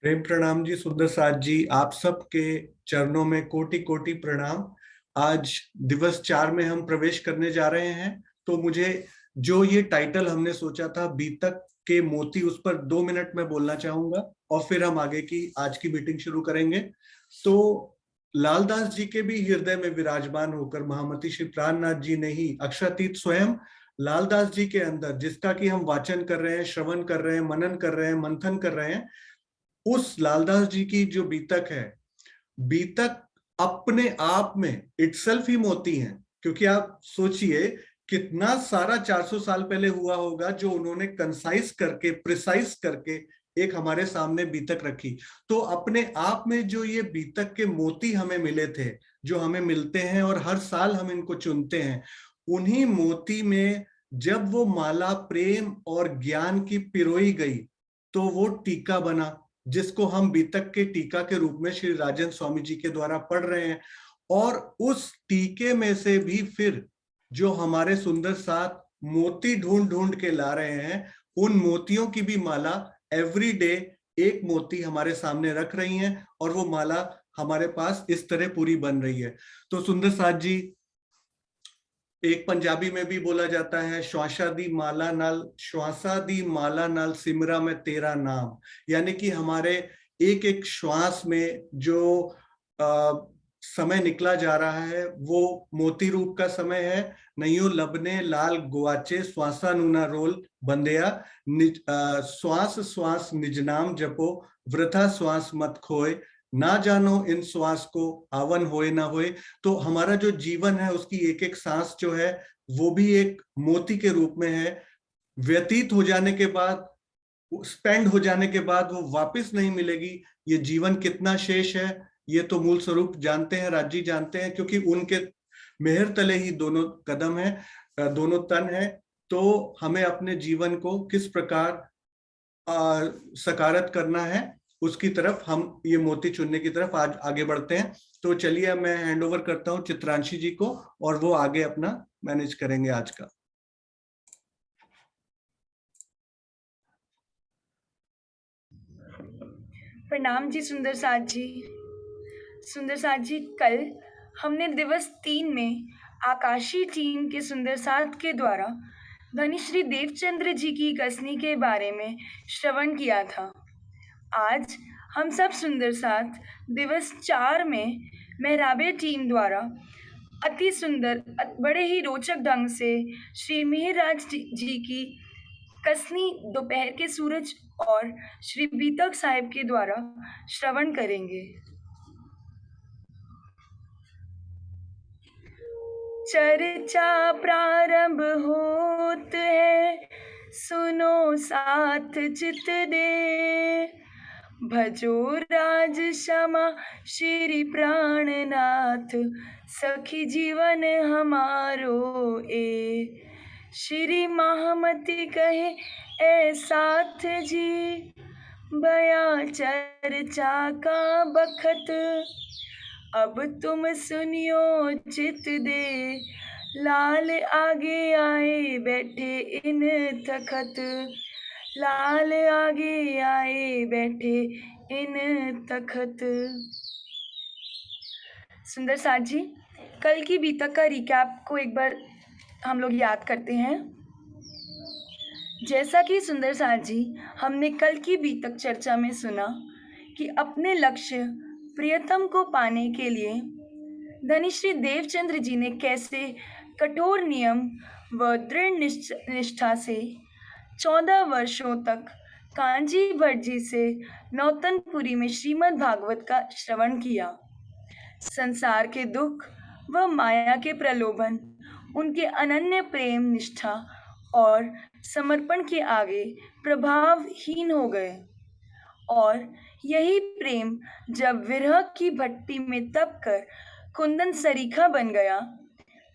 प्रेम प्रणाम जी, सुंदर साथ जी। आप सबके चरणों में कोटि कोटि प्रणाम। आज दिवस 4 में हम प्रवेश करने जा रहे हैं। तो मुझे जो ये टाइटल हमने सोचा था, बीतक के मोती, उस पर 2 मिनट में बोलना चाहूंगा और फिर हम आगे की आज की मीटिंग शुरू करेंगे। तो लालदास जी के भी हृदय में विराजमान होकर महामती श्री प्राणनाथ जी ने ही अक्षरातीत स्वयं लालदास जी के अंदर, जिसका कि हम वाचन कर रहे हैं, श्रवण कर रहे हैं, मनन कर रहे हैं, मंथन कर रहे हैं, उस लालदास जी की जो बीतक है, बीतक अपने आप में इटसेल्फ ही मोती है। क्योंकि आप सोचिए कितना सारा 400 साल पहले हुआ होगा जो उन्होंने कंसाइज करके, प्रिसाइज करके एक हमारे सामने बीतक रखी। तो अपने आप में जो ये बीतक के मोती हमें मिले थे, जो हमें मिलते हैं और हर साल हम इनको चुनते हैं, उन्हीं मोती में जब वो माला प्रेम और ज्ञान की पिरोई गई तो वो टीका बना, जिसको हम बीतक के टीका के रूप में श्री राजन स्वामी जी के द्वारा पढ़ रहे हैं। और उस टीके में से भी फिर जो हमारे सुंदर साथ मोती ढूंढ ढूंढ के ला रहे हैं, उन मोतियों की भी माला एवरी डे एक मोती हमारे सामने रख रही हैं, और वो माला हमारे पास इस तरह पूरी बन रही है। तो सुंदर साथ जी, एक पंजाबी में भी बोला जाता है, श्वासा दी माला नाल सिमरा में तेरा नाम। यानी कि हमारे एक एक श्वास में जो समय निकला जा रहा है वो मोती रूप का समय है। नैयो लबने लाल गुआचे श्वासा नूना रोल बंदेया, श्वास श्वास निज नाम जपो, वृथा श्वास मत खोए, ना जानो इन श्वास को आवन होए ना होए। तो हमारा जो जीवन है उसकी एक एक सांस जो है वो भी एक मोती के रूप में है। व्यतीत हो जाने के बाद, स्पेंड हो जाने के बाद वो वापस नहीं मिलेगी। ये जीवन कितना शेष है, ये तो मूल स्वरूप जानते हैं, राजी जानते हैं, क्योंकि उनके मेहर तले ही दोनों कदम है, दोनों तन है। तो हमें अपने जीवन को किस प्रकार सकारत करना है, उसकी तरफ हम ये मोती चुनने की तरफ आज आगे बढ़ते हैं। तो चलिए मैं हैंड ओवर करता हूँ चित्रांशी जी को, और वो आगे अपना मैनेज करेंगे आज का। प्रणाम जी सुंदर साथ जी। सुंदर साथ जी, कल हमने दिवस 3 में आकाशीय टीम के सुंदर साथ के द्वारा धनी श्री देवचंद्र जी की कसनी के बारे में श्रवण किया था। आज हम सब सुंदर साथ दिवस 4 में मेहराबे टीम द्वारा अति सुंदर बड़े ही रोचक ढंग से श्री मेहराज जी की कसनी दोपहर के सूरज और श्री बीतक साहिब के द्वारा श्रवण करेंगे। चर्चा प्रारंभ होत है, सुनो साथ चित दे, भजो राज क्षमा श्री प्राणनाथ, सखी जीवन हमारो ए। श्री महामती कहे ए साथ जी, बया चर्चा का बखत, अब तुम सुनियो चित दे, लाल आगे आए बैठे इन तखत, लाल आगे आए बैठे इन तखत। सुंदर साथ जी, कल की बीतक का रिकैप को एक बार हम लोग याद करते हैं। जैसा कि सुंदर साथ जी, हमने कल की बीतक चर्चा में सुना कि अपने लक्ष्य प्रियतम को पाने के लिए धनी श्री देवचंद्र जी ने कैसे कठोर नियम व दृढ़ निष्ठा से 14 वर्षों तक कांजी भट्ट जी से नौतनपुरी में श्रीमद् भागवत का श्रवण किया। संसार के दुख व माया के प्रलोभन उनके अनन्य प्रेम, निष्ठा और समर्पण के आगे प्रभावहीन हो गए, और यही प्रेम जब विरह की भट्टी में तप कर कुंदन सरीखा बन गया,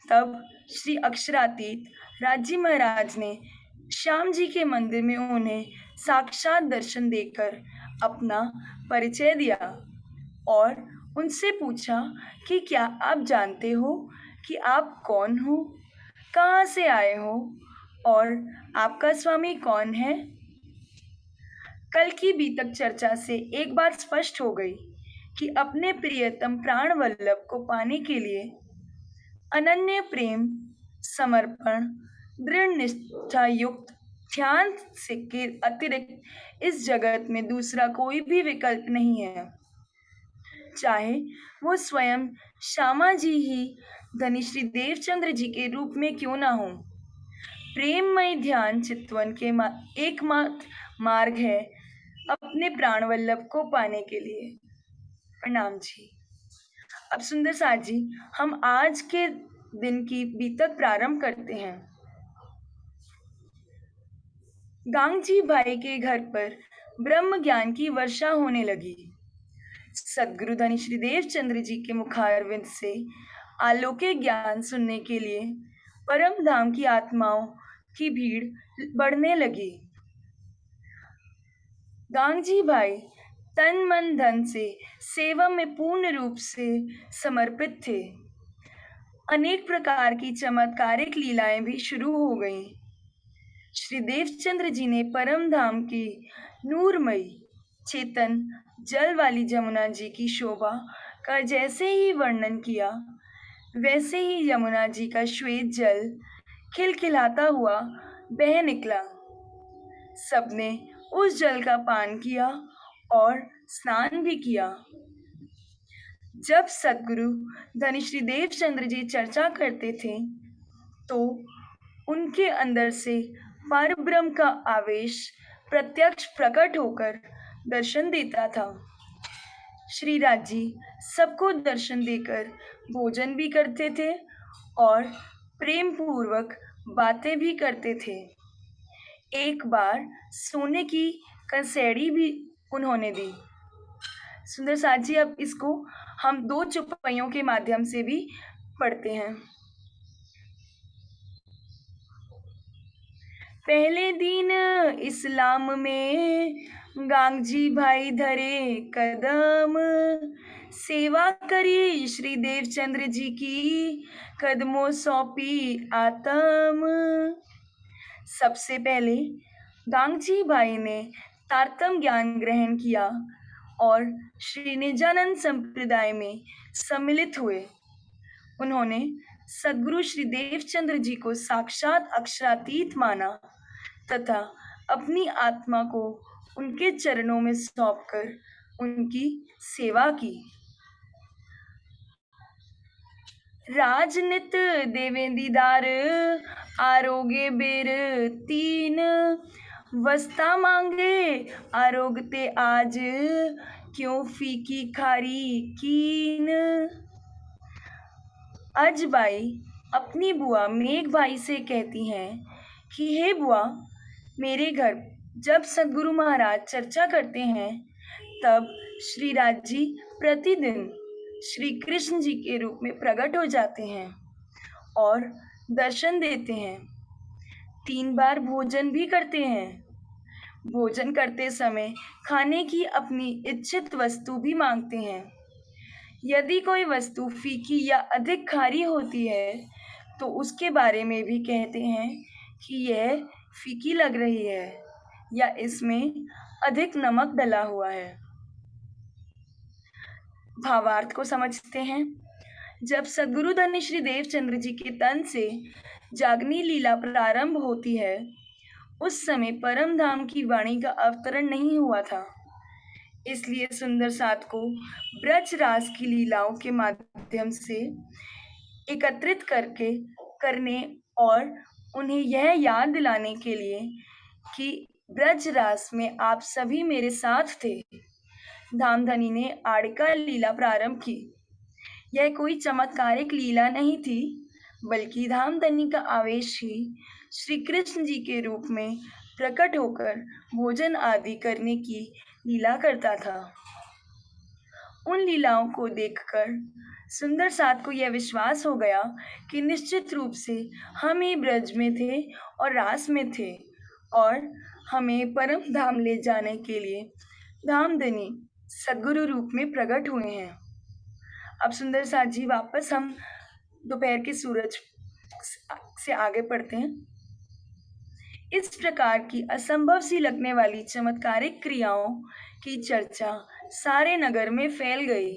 तब श्री अक्षरातीत राजी महाराज ने श्याम जी के मंदिर में उन्हें साक्षात दर्शन देकर अपना परिचय दिया और उनसे पूछा कि क्या आप जानते हो कि आप कौन हो, कहाँ से आए हो और आपका स्वामी कौन है। कल की बीतक चर्चा से एक बात स्पष्ट हो गई कि अपने प्रियतम प्राण वल्लभ को पाने के लिए अनन्य प्रेम, समर्पण, दृढ़ निष्ठा युक्त ध्यान से के अतिरिक्त इस जगत में दूसरा कोई भी विकल्प नहीं है। चाहे वो स्वयं श्यामा जी ही धनिश्री देवचंद्र जी के रूप में क्यों ना हो। प्रेममय ध्यान चितवन के एकमात्र मार्ग है अपने प्राण वल्लभ को पाने के लिए। प्रणाम जी। अब सुंदर साथ जी, हम आज के दिन की बीतक प्रारंभ करते हैं। गांगजी भाई के घर पर ब्रह्म ज्ञान की वर्षा होने लगी। सद्गुरु धनी श्री देवचंद्र जी के मुखारविंद से अलौकिक ज्ञान सुनने के लिए परम धाम की आत्माओं की भीड़ बढ़ने लगी। गांगजी भाई तन मन धन से सेवा में पूर्ण रूप से समर्पित थे। अनेक प्रकार की चमत्कारिक लीलाएं भी शुरू हो गईं। श्री देवचंद्र जी ने परम धाम की नूरमयी चेतन जल वाली जमुना जी की शोभा का जैसे ही वर्णन किया, वैसे ही यमुना जी का श्वेत जल खिलखिलाता हुआ बह निकला। सबने उस जल का पान किया और स्नान भी किया। जब सद्गुरु धनी श्री देवचंद्र जी चर्चा करते थे तो उनके अंदर से परब्रह्म का आवेश प्रत्यक्ष प्रकट होकर दर्शन देता था। श्री राज जी सबको दर्शन देकर भोजन भी करते थे और प्रेम पूर्वक बातें भी करते थे। एक बार सोने की कंसेड़ी भी उन्होंने दी। सुंदर साथ जी, अब इसको हम 2 चौपाइयों के माध्यम से भी पढ़ते हैं। पहले दिन इस्लाम में गांगजी भाई धरे कदम, सेवा करी श्री देवचंद्र जी की, कदमों सौंपी आत्म। सबसे पहले गांगजी भाई ने तारतम ज्ञान ग्रहण किया और श्री निजानंद संप्रदाय में सम्मिलित हुए। उन्होंने सद्गुरु श्री देवचंद्र जी को साक्षात अक्षरातीत माना तथा अपनी आत्मा को उनके चरणों में सौंपकर उनकी सेवा की। राजनित देवेंदीदार आरोग्य बेर तीन, वस्ता मांगे आरोगते आज, क्यों फीकी खारी कीन। अजबाई अपनी बुआ मेघ भाई से कहती हैं कि हे बुआ, मेरे घर जब सद्गुरु महाराज चर्चा करते हैं तब श्री राज जी प्रतिदिन श्री कृष्ण जी के रूप में प्रकट हो जाते हैं और दर्शन देते हैं। 3 बार भोजन भी करते हैं। भोजन करते समय खाने की अपनी इच्छित वस्तु भी मांगते हैं। यदि कोई वस्तु फीकी या अधिक खारी होती है तो उसके बारे में भी कहते हैं कि यह फीकी लग रही है या इसमें अधिक नमक डला हुआ है। भावार्थ को समझते हैं। जब सद्गुरु धन्य श्री देवचंद्र जी के तन से जागनी लीला प्रारंभ होती है, उस समय परम धाम की वाणी का अवतरण नहीं हुआ था। इसलिए सुंदर साथ को ब्रज रास की लीलाओं के माध्यम से एकत्रित करने और उन्हें यह याद दिलाने के लिए कि ब्रज रास में आप सभी मेरे साथ थे, धामधनी ने आड़िका लीला प्रारंभ की। यह कोई चमत्कारिक लीला नहीं थी, बल्कि धामधनी का आवेश ही श्री कृष्ण जी के रूप में प्रकट होकर भोजन आदि करने की लीला करता था। उन लीलाओं को देखकर सुंदर साथ को यह विश्वास हो गया कि निश्चित रूप से हम ही ब्रज में थे और रास में थे और हमें परम धाम ले जाने के लिए धामधनी सद्गुरु रूप में प्रकट हुए हैं। अब सुंदर साथ जी वापस हम दोपहर के सूरज से आगे पढ़ते हैं। इस प्रकार की असंभव सी लगने वाली चमत्कारिक क्रियाओं की चर्चा सारे नगर में फैल गई।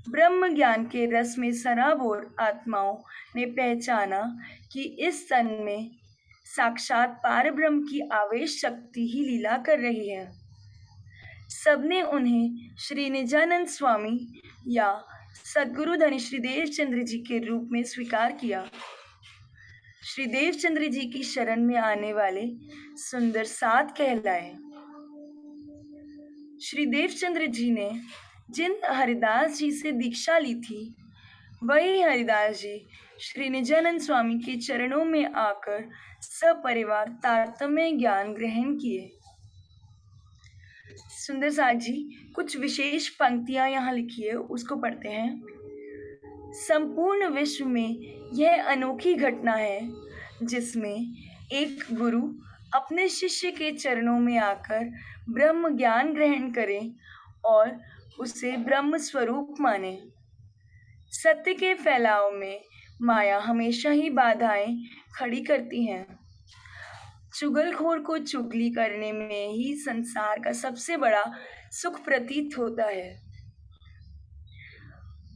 ब्रह्म ज्ञान के रस में सराबोर आत्माओं ने पहचाना कि इस तन में साक्षात पारब्रह्म की आवेश शक्ति ही लीला कर रही है। सबने उन्हें श्री निजानंद स्वामी या सद्गुरु धनी श्री देवचंद्र जी के रूप में स्वीकार किया। श्री देवचंद्र जी की शरण में आने वाले सुंदर सात कहलाए। श्री देवचंद्र जी ने जिन हरिदास जी से दीक्षा ली थी, वही हरिदास जी श्री निजानंद स्वामी के चरणों में आकर सपरिवार तारतम्य ज्ञान ग्रहण किए। सुंदर साथ जी कुछ विशेष पंक्तियां यहाँ लिखी है, उसको पढ़ते हैं। संपूर्ण विश्व में यह अनोखी घटना है जिसमें एक गुरु अपने शिष्य के चरणों में आकर ब्रह्म ज्ञान ग्रहण करे और उसे ब्रह्म स्वरूप माने। सत्य के फैलाव में माया हमेशा ही बाधाएं खड़ी करती हैं। चुगलखोर को चुगली करने में ही संसार का सबसे बड़ा सुख प्रतीत होता है।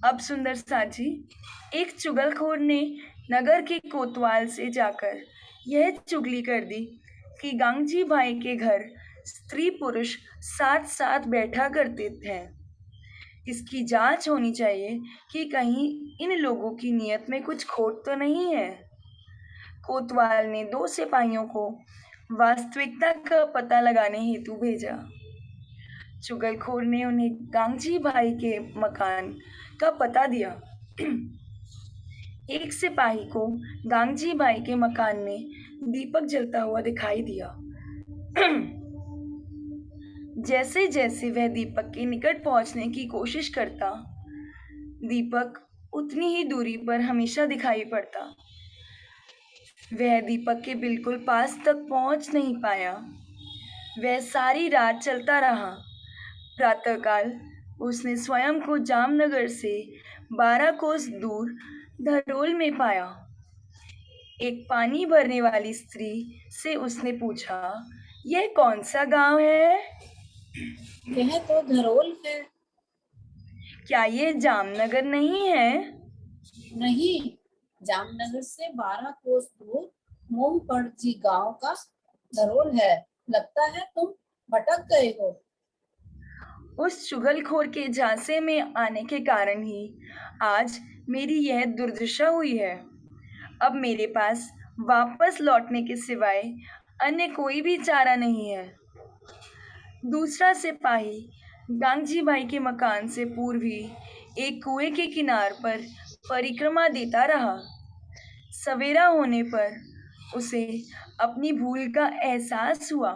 अब सुंदर साथी, एक चुगलखोर ने नगर के कोतवाल से जाकर यह चुगली कर दी कि गांगजी भाई के घर स्त्री पुरुष साथ साथ बैठा करते थे। इसकी जांच होनी चाहिए कि कहीं इन लोगों की नीयत में कुछ खोट तो नहीं है। कोतवाल ने 2 सिपाहियों को वास्तविकता का पता लगाने हेतु भेजा। चुगलखोर ने उन्हें गांगजी भाई के मकान का पता दिया। एक सिपाही को गांगजी भाई के मकान में दीपक जलता हुआ दिखाई दिया। जैसे जैसे वह दीपक के निकट पहुंचने की कोशिश करता, दीपक उतनी ही दूरी पर हमेशा दिखाई पड़ता। वह दीपक के बिल्कुल पास तक पहुंच नहीं पाया। वह सारी रात चलता रहा। प्रातःकाल उसने स्वयं को जामनगर से 12 कोस दूर धरोल में पाया। एक पानी भरने वाली स्त्री से उसने पूछा, यह कौन सा गांव है? यह तो धरोल है। क्या ये जामनगर नहीं है? नहीं, जामनगर से 12 कोस दूर मोमपड़जी गांव का धरोल है। लगता है तुम भटक गए हो। उस चुगलखोर के झांसे में आने के कारण ही आज मेरी यह दुर्दशा हुई है। अब मेरे पास वापस लौटने के सिवाय अन्य कोई भी चारा नहीं है। दूसरा सिपाही गांगजी भाई के मकान से पूर्वी एक कुएं के किनार पर परिक्रमा देता रहा। सवेरा होने पर उसे अपनी भूल का एहसास हुआ।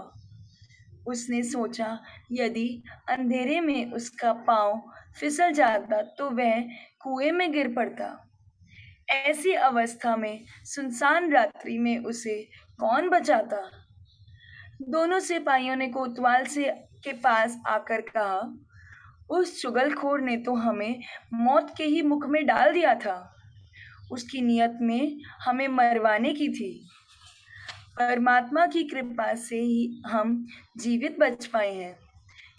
उसने सोचा, यदि अंधेरे में उसका पांव फिसल जाता तो वह कुएं में गिर पड़ता। ऐसी अवस्था में सुनसान रात्रि में उसे कौन बचाता? दोनों सिपाहियों ने कोतवाल से के पास आकर कहा, उस चुगलखोर ने तो हमें मौत के ही मुख में डाल दिया था। उसकी नियत में हमें मरवाने की थी। परमात्मा की कृपा से ही हम जीवित बच पाए हैं।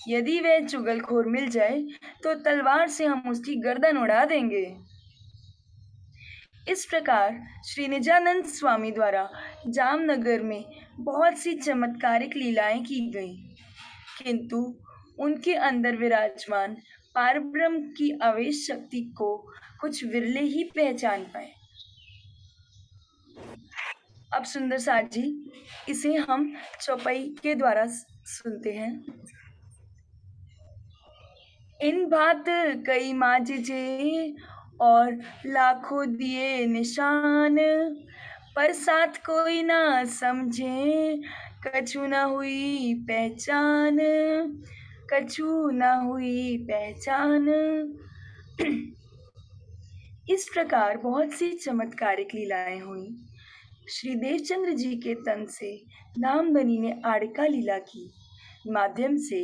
यदि वह चुगलखोर मिल जाए तो तलवार से हम उसकी गर्दन उड़ा देंगे। इस प्रकार श्री निजानंद स्वामी द्वारा जामनगर में बहुत सी चमत्कारिक लीलाएं की गई, किंतु उनके अंदर विराजमान पारब्रह्म की आवेश शक्ति को कुछ विरले ही पहचान पाए। अब सुंदर साथ जी, इसे हम चौपाई के द्वारा सुनते हैं। इन बात कई माजिजे और लाखों दिए निशान, पर साथ कोई ना समझे, कछु ना हुई पहचान, कछु ना हुई पहचान। इस प्रकार बहुत सी चमत्कारिक लीलाएं हुई। श्री देवचंद्र जी के तन से नामधनी ने आड़का लीला की माध्यम से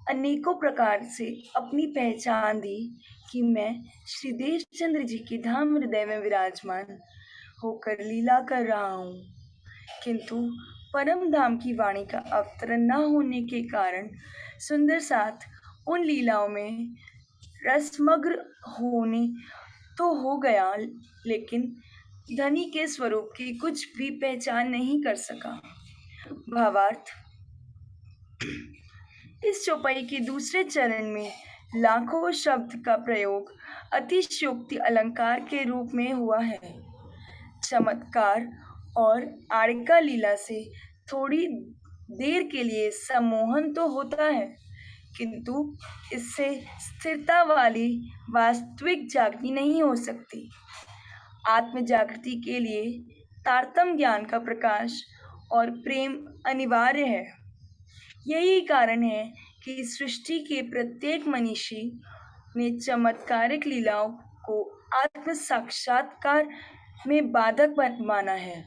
अनेकों प्रकार से अपनी पहचान दी कि मैं श्री देवचंद्र जी के धाम हृदय में विराजमान होकर लीला कर रहा हूँ। किंतु परम धाम की वाणी का अवतरण न होने के कारण सुंदर साथ उन लीलाओं में रसमग्न होने तो हो गया, लेकिन धनी के स्वरूप की कुछ भी पहचान नहीं कर सका। भावार्थ, इस चौपाई के दूसरे चरण में लाखों शब्द का प्रयोग अतिशयोक्ति अलंकार के रूप में हुआ है। चमत्कार और आड़िका लीला से थोड़ी देर के लिए सम्मोहन तो होता है, किंतु इससे स्थिरता वाली वास्तविक जागृति नहीं हो सकती। आत्म जागृति के लिए तारतम्य ज्ञान का प्रकाश और प्रेम अनिवार्य है। यही कारण है कि सृष्टि के प्रत्येक मनीषी ने चमत्कारिक लीलाओं को आत्म साक्षात्कार में बाधक माना है।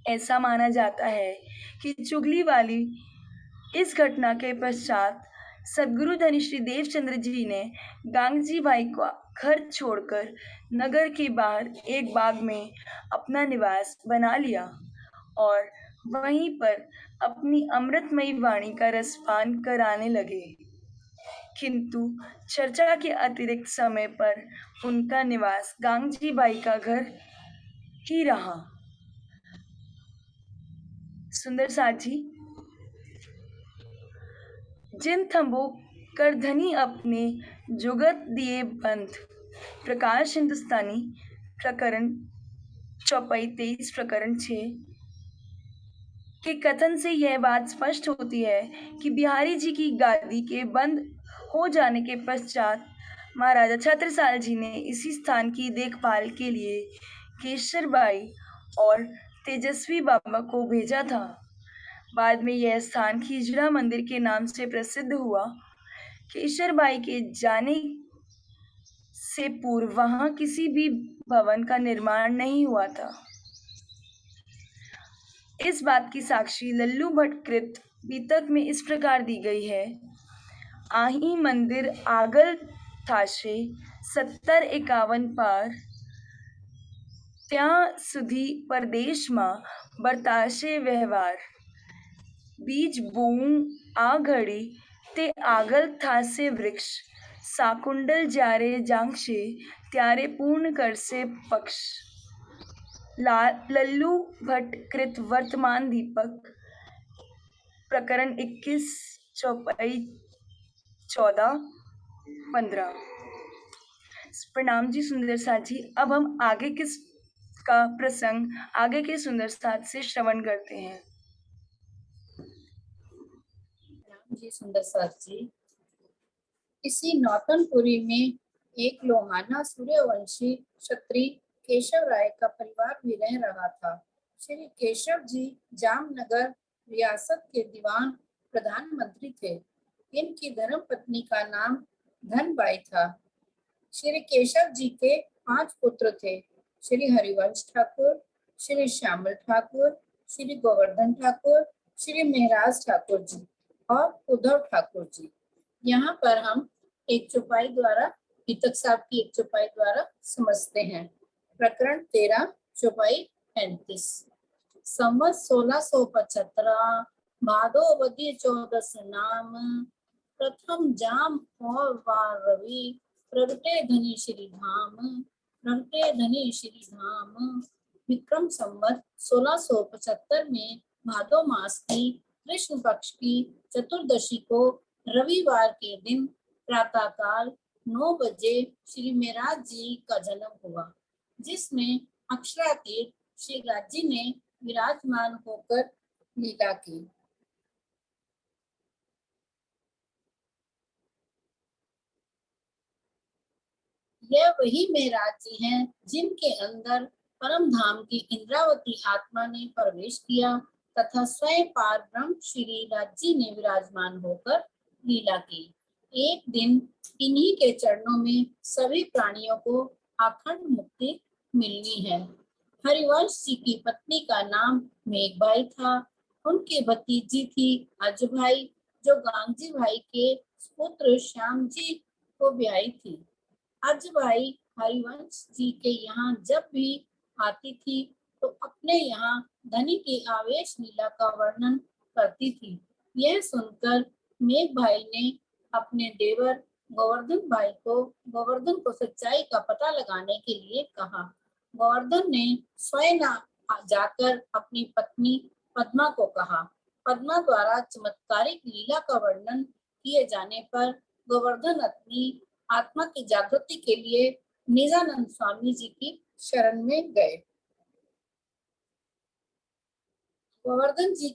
ऐसा माना जाता है कि चुगली वाली इस घटना के पश्चात सदगुरु धनी श्री देवचंद्र जी ने गांगजी भाई का घर छोड़कर नगर के बाहर एक बाग में अपना निवास बना लिया और वहीं पर अपनी अमृतमयी वाणी का रसपान कराने लगे। किंतु चर्चा के अतिरिक्त समय पर उनका निवास गांगजी बाई का घर ही रहा। सुंदर साथ जी, जिन थंबों कर धनी अपने जुगत दिए बंध, प्रकाश हिंदुस्तानी प्रकरण चौपाई 23 प्रकरण 6 के कथन से यह बात स्पष्ट होती है कि बिहारी जी की गादी के बंद हो जाने के पश्चात महाराजा छत्रसाल जी ने इसी स्थान की देखभाल के लिए केशरबाई और तेजस्वी बाबा को भेजा था। बाद में यह स्थान खिजरा मंदिर के नाम से प्रसिद्ध हुआ। केशरबाई के जाने से पूर्व वहां किसी भी भवन का निर्माण नहीं हुआ था। इस बात की साक्षी लल्लू भट्ट कृत बीतक में इस प्रकार दी गई है। आही मंदिर आगल थाशे 70-51 पार, ત્યાં સુધી પરદેશમાં બરતાશે વ્યવહાર, बीज बोऊं आ घड़ी ते आगल थासे वृक्ष, साकुंडल जारे जांगशे त्यारे पूर्ण करसे पक्ष। लल्लू भट्ट कृत वर्तमान दीपक प्रकरण 21 चौपाई 14-15। प्रणाम जी सुंदर साथ जी। अब हम आगे का प्रसंग आगे के सुंदर साथ से श्रवण करते हैं। जी सुंदर साथ जी, इसी नौतनपुरी में एक लोहाना सूर्यवंशी क्षत्रिय केशव राय का परिवार भी रह रहा था। श्री केशव जी जामनगर रियासत के दीवान प्रधानमंत्री थे। इनकी धर्म पत्नी का नाम धनबाई था। श्री केशव जी के 5 पुत्र थे। श्री हरिवंश ठाकुर, श्री श्यामल ठाकुर, श्री गोवर्धन ठाकुर, श्री मेहराज ठाकुर जी और उद्धव ठाकुर जी। यहाँ पर हम एक चौपाई द्वारा बीतक साहब की एक चौपाई द्वारा समझते हैं। प्रकरण 13 चौपाई 35। संवत 1675 भादोवदी 14 नाम, प्रथम जाम और वार रवि, प्रगटे धनी श्री धाम, प्रगटे धनी श्री धाम। विक्रम संवत 1675 में भादो मास की कृष्ण पक्ष की चतुर्दशी को रविवार के दिन प्रातःकाल 9 बजे श्री मेहराज जी का जन्म हुआ, जिसमें अक्षरातीत श्री राज जी ने विराजमान होकर लीला की। यह वही मेहराज जी हैं जिनके अंदर परम धाम की इंद्रावती आत्मा ने प्रवेश किया तथा स्वयं पार ब्रह्म श्री राज जी ने विराजमान होकर लीला की। एक दिन इन्हीं के चरणों में सभी प्राणियों को अखंड मुक्ति मिलनी है। हरिवंश जी की पत्नी का नाम मेघबाई था। उनके भतीजी थी अजभाई, जो गांगजी भाई के पुत्र श्याम जी को ब्याही थी। अजभाई हरिवंश जी के यहाँ जब भी आती थी तो अपने यहाँ धनी की आवेश लीला का वर्णन करती थी। यह सुनकर मेघ भाई ने अपने देवर गोवर्धन को सच्चाई का पता लगाने के लिए कहा। गोवर्धन ने स्वयं जाकर अपनी पत्नी पद्मा को कहा। पद्मा द्वारा चमत्कारिक लीला का वर्णन किए जाने पर गोवर्धन अपनी आत्मा की जागृति के लिए निजानंद स्वामी जी की शरण में गए। गोवर्धन जी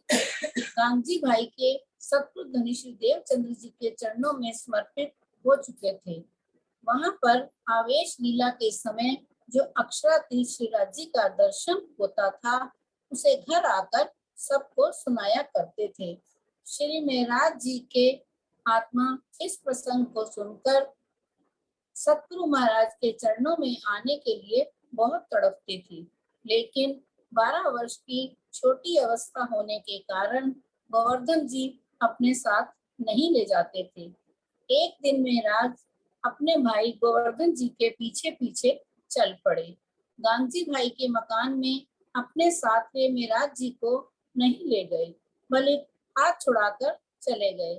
गांधी भाई के सतपुर धनीश्री देवचंद्र जी के चरणों में समर्पित हो चुके थे। वहां पर आवेश लीला के समय जो अक्षरातीत श्रीराज जी का दर्शन होता था, उसे घर आकर सबको सुनाया करते थे। श्री महराज जी के आत्मा इस प्रसंग को सुनकर सतगुरु महाराज के चरणों में आने के लिए बहुत तड़पती थी, लेकिन 12 वर्ष की छोटी अवस्था होने के कारण गोवर्धन जी अपने साथ नहीं ले जाते थे। एक दिन महराज अपने भाई गोवर्धन जी के पीछे पीछे चल पड़े। गांधी भाई के मकान में अपने साथ वे महराज जी को नहीं ले गए, बल्कि हाथ छुड़ाकर चले गए।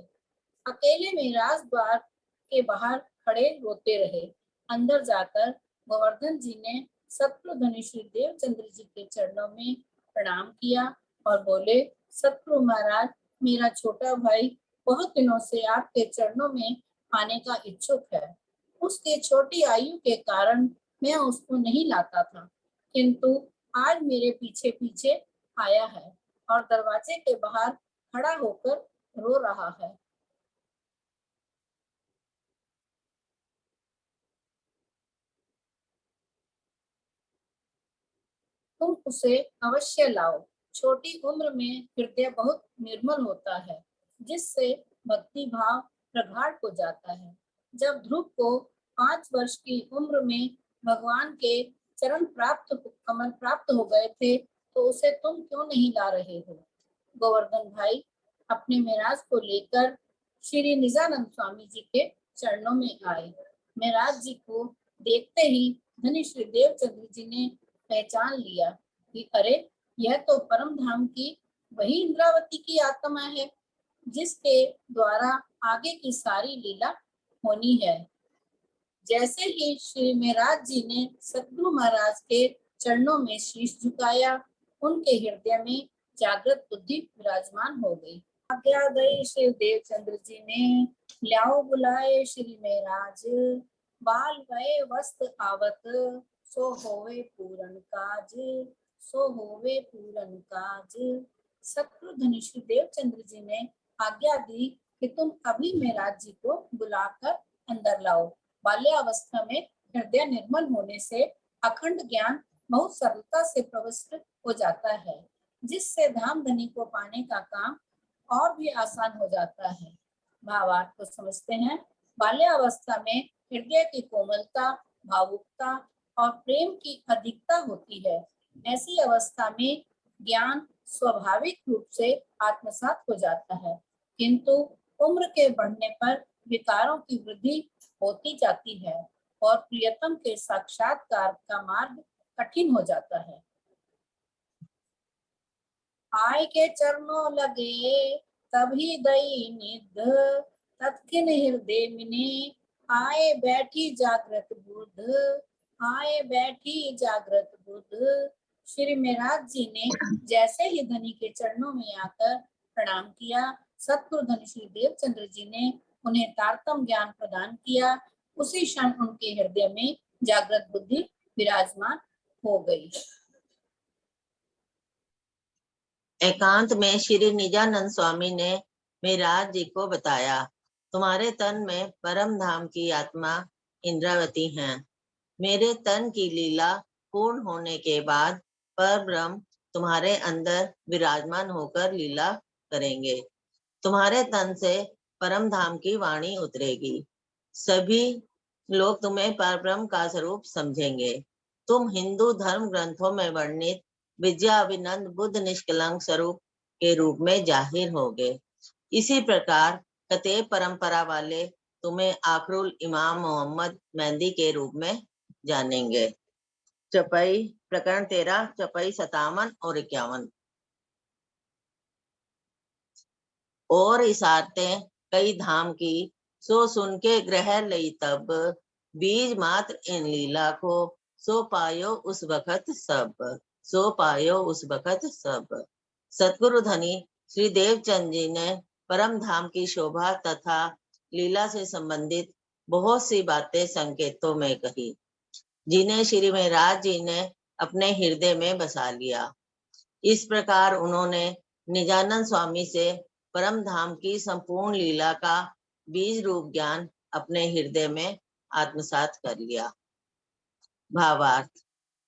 अकेले महराज द्वार के बाहर खड़े रोते रहे। अंदर जाकर गोवर्धन जी ने सतगुरु धनीश्री देवचंद्र जी के चरणों में प्रणाम किया और बोले, सतगुरु महाराज, मेरा छोटा भाई बहुत दिनों से आपके चरणों में आने का इच्छुक है। उसके छोटी आयु के कारण मैं उसको नहीं लाता था, किंतु आज मेरे पीछे पीछे आया है और दरवाजे के बाहर खड़ा होकर रो रहा है। तुम उसे अवश्य लाओ। छोटी उम्र में हृदय बहुत निर्मल होता है, जिससे भक्ति भाव प्रगाढ़ हो जाता है। जब ध्रुव को 5 वर्ष की उम्र में भगवान के कमल प्राप्त हो गए थे, तो उसे तुम क्यों नहीं ला रहे हो? गोवर्धन भाई अपने महराज को लेकर श्री निजानंद स्वामी जी के चरणों में आए। महराज जी को देखते ही धनी श्री देवचंद्र जी ने पहचान लिया कि अरे, यह तो परम धाम की वही इंद्रावती की आत्मा है, जिसके द्वारा आगे की सारी लीला होनी है। जैसे ही श्री महराज जी ने सतगुरु महाराज के चरणों में शीश झुकाया, उनके हृदय में जागृत बुद्धि विराजमान हो गई। आज्ञा दई श्री देवचंद्र जी ने, ल्याओ बुलाए श्री महराज, बाल भय वस्त आवत, सो होवे पूरन काज, सो होवे पूरन काज। सतगुरु धनीश्री देवचंद्र जी ने आज्ञा दी कि तुम अभी महराज जी को बुलाकर अंदर लाओ। बाल्यावस्था में हृदय निर्मल होने से अखंड ज्ञान बहुत सरलता से प्रविष्ट हो जाता है, जिससे धाम धनी को पाने का काम और भी आसान हो जाता है। भावार्थ को समझते हैं। बाल्यावस्था में हृदय की कोमलता, भावुकता और प्रेम की अधिकता होती है। ऐसी अवस्था में ज्ञान स्वाभाविक रूप से आत्मसात हो जाता है, किंतु उम्र के बढ़ने पर विकारों की वृद्धि होती जाती है और प्रियतम के साक्षात्कार का मार्ग कठिन हो जाता है। आय के चरणों लगे तभी दई निध, तत्किन हृदय मिने, आए बैठी जागृत बुध, आए बैठी जागृत बुध। श्री महराज जी ने जैसे ही धनी के चरणों में आकर प्रणाम किया, सतगुरु धनी श्री देवचंद्र जी ने उन्हें तारतम ज्ञान प्रदान किया। उसी क्षण उनके हृदय में जागृत बुद्धि विराजमान हो गई। एकांत में श्री निजानंद स्वामी ने महराज जी को बताया, तुम्हारे तन में परम धाम की आत्मा इंद्रावती है। मेरे तन की लीला पूर्ण होने के बाद पर ब्रह्म तुम्हारे अंदर विराजमान होकर लीला करेंगे। तुम्हारे तन से परम धाम की वाणी उतरेगी। सभी लोग तुम्हें परब्रह्म का स्वरूप समझेंगे। तुम हिंदू धर्म ग्रंथों में वर्णित विद्या अभिनंद बुद्ध निष्कलंक स्वरूप के रूप में जाहिर होगे। इसी प्रकार कतेब परंपरा वाले तुम्हें आखरुल इमाम मोहम्मद मेहंदी के रूप में जानेंगे। चौपाई प्रकरण 13, चौपाई 57 और 51। और इसारतें कई धाम की, सो सुन के ग्रह लई तब, बीज मात्र इन लीला को, सो पायो उस वक्त सब, सो पायो उस वक्त सब। सतगुरु धनी श्री देवचंद जी ने परम धाम की शोभा तथा लीला से संबंधित बहुत सी बातें संकेतों में कही, जिन्हें श्री महाराज जी ने अपने हृदय में बसा लिया। इस प्रकार उन्होंने निजानंद स्वामी से परम धाम की संपूर्ण लीला का बीज रूप ज्ञान अपने हृदय में आत्मसात कर लिया। भावार्थ: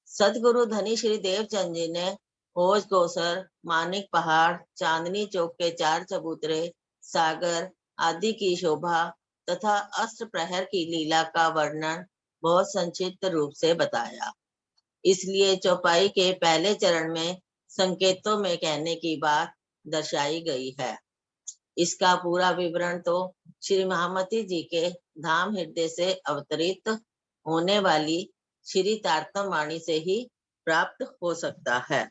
सतगुरु धनी श्री देवचंद जी ने होज कोसर, मानिक पहाड़, चांदनी चौक के 4 चबूतरे, सागर आदि की शोभा तथा अस्त्र प्रहर की लीला का वर्णन बहुत संक्षिप्त रूप से बताया। इसलिए चौपाई के पहले चरण में संकेतों में कहने की बात दर्शाई गई है। इसका पूरा विवरण तो श्री महामती जी के धाम हृदय से अवतरित होने वाली श्री तारतम वाणी से ही प्राप्त हो सकता है।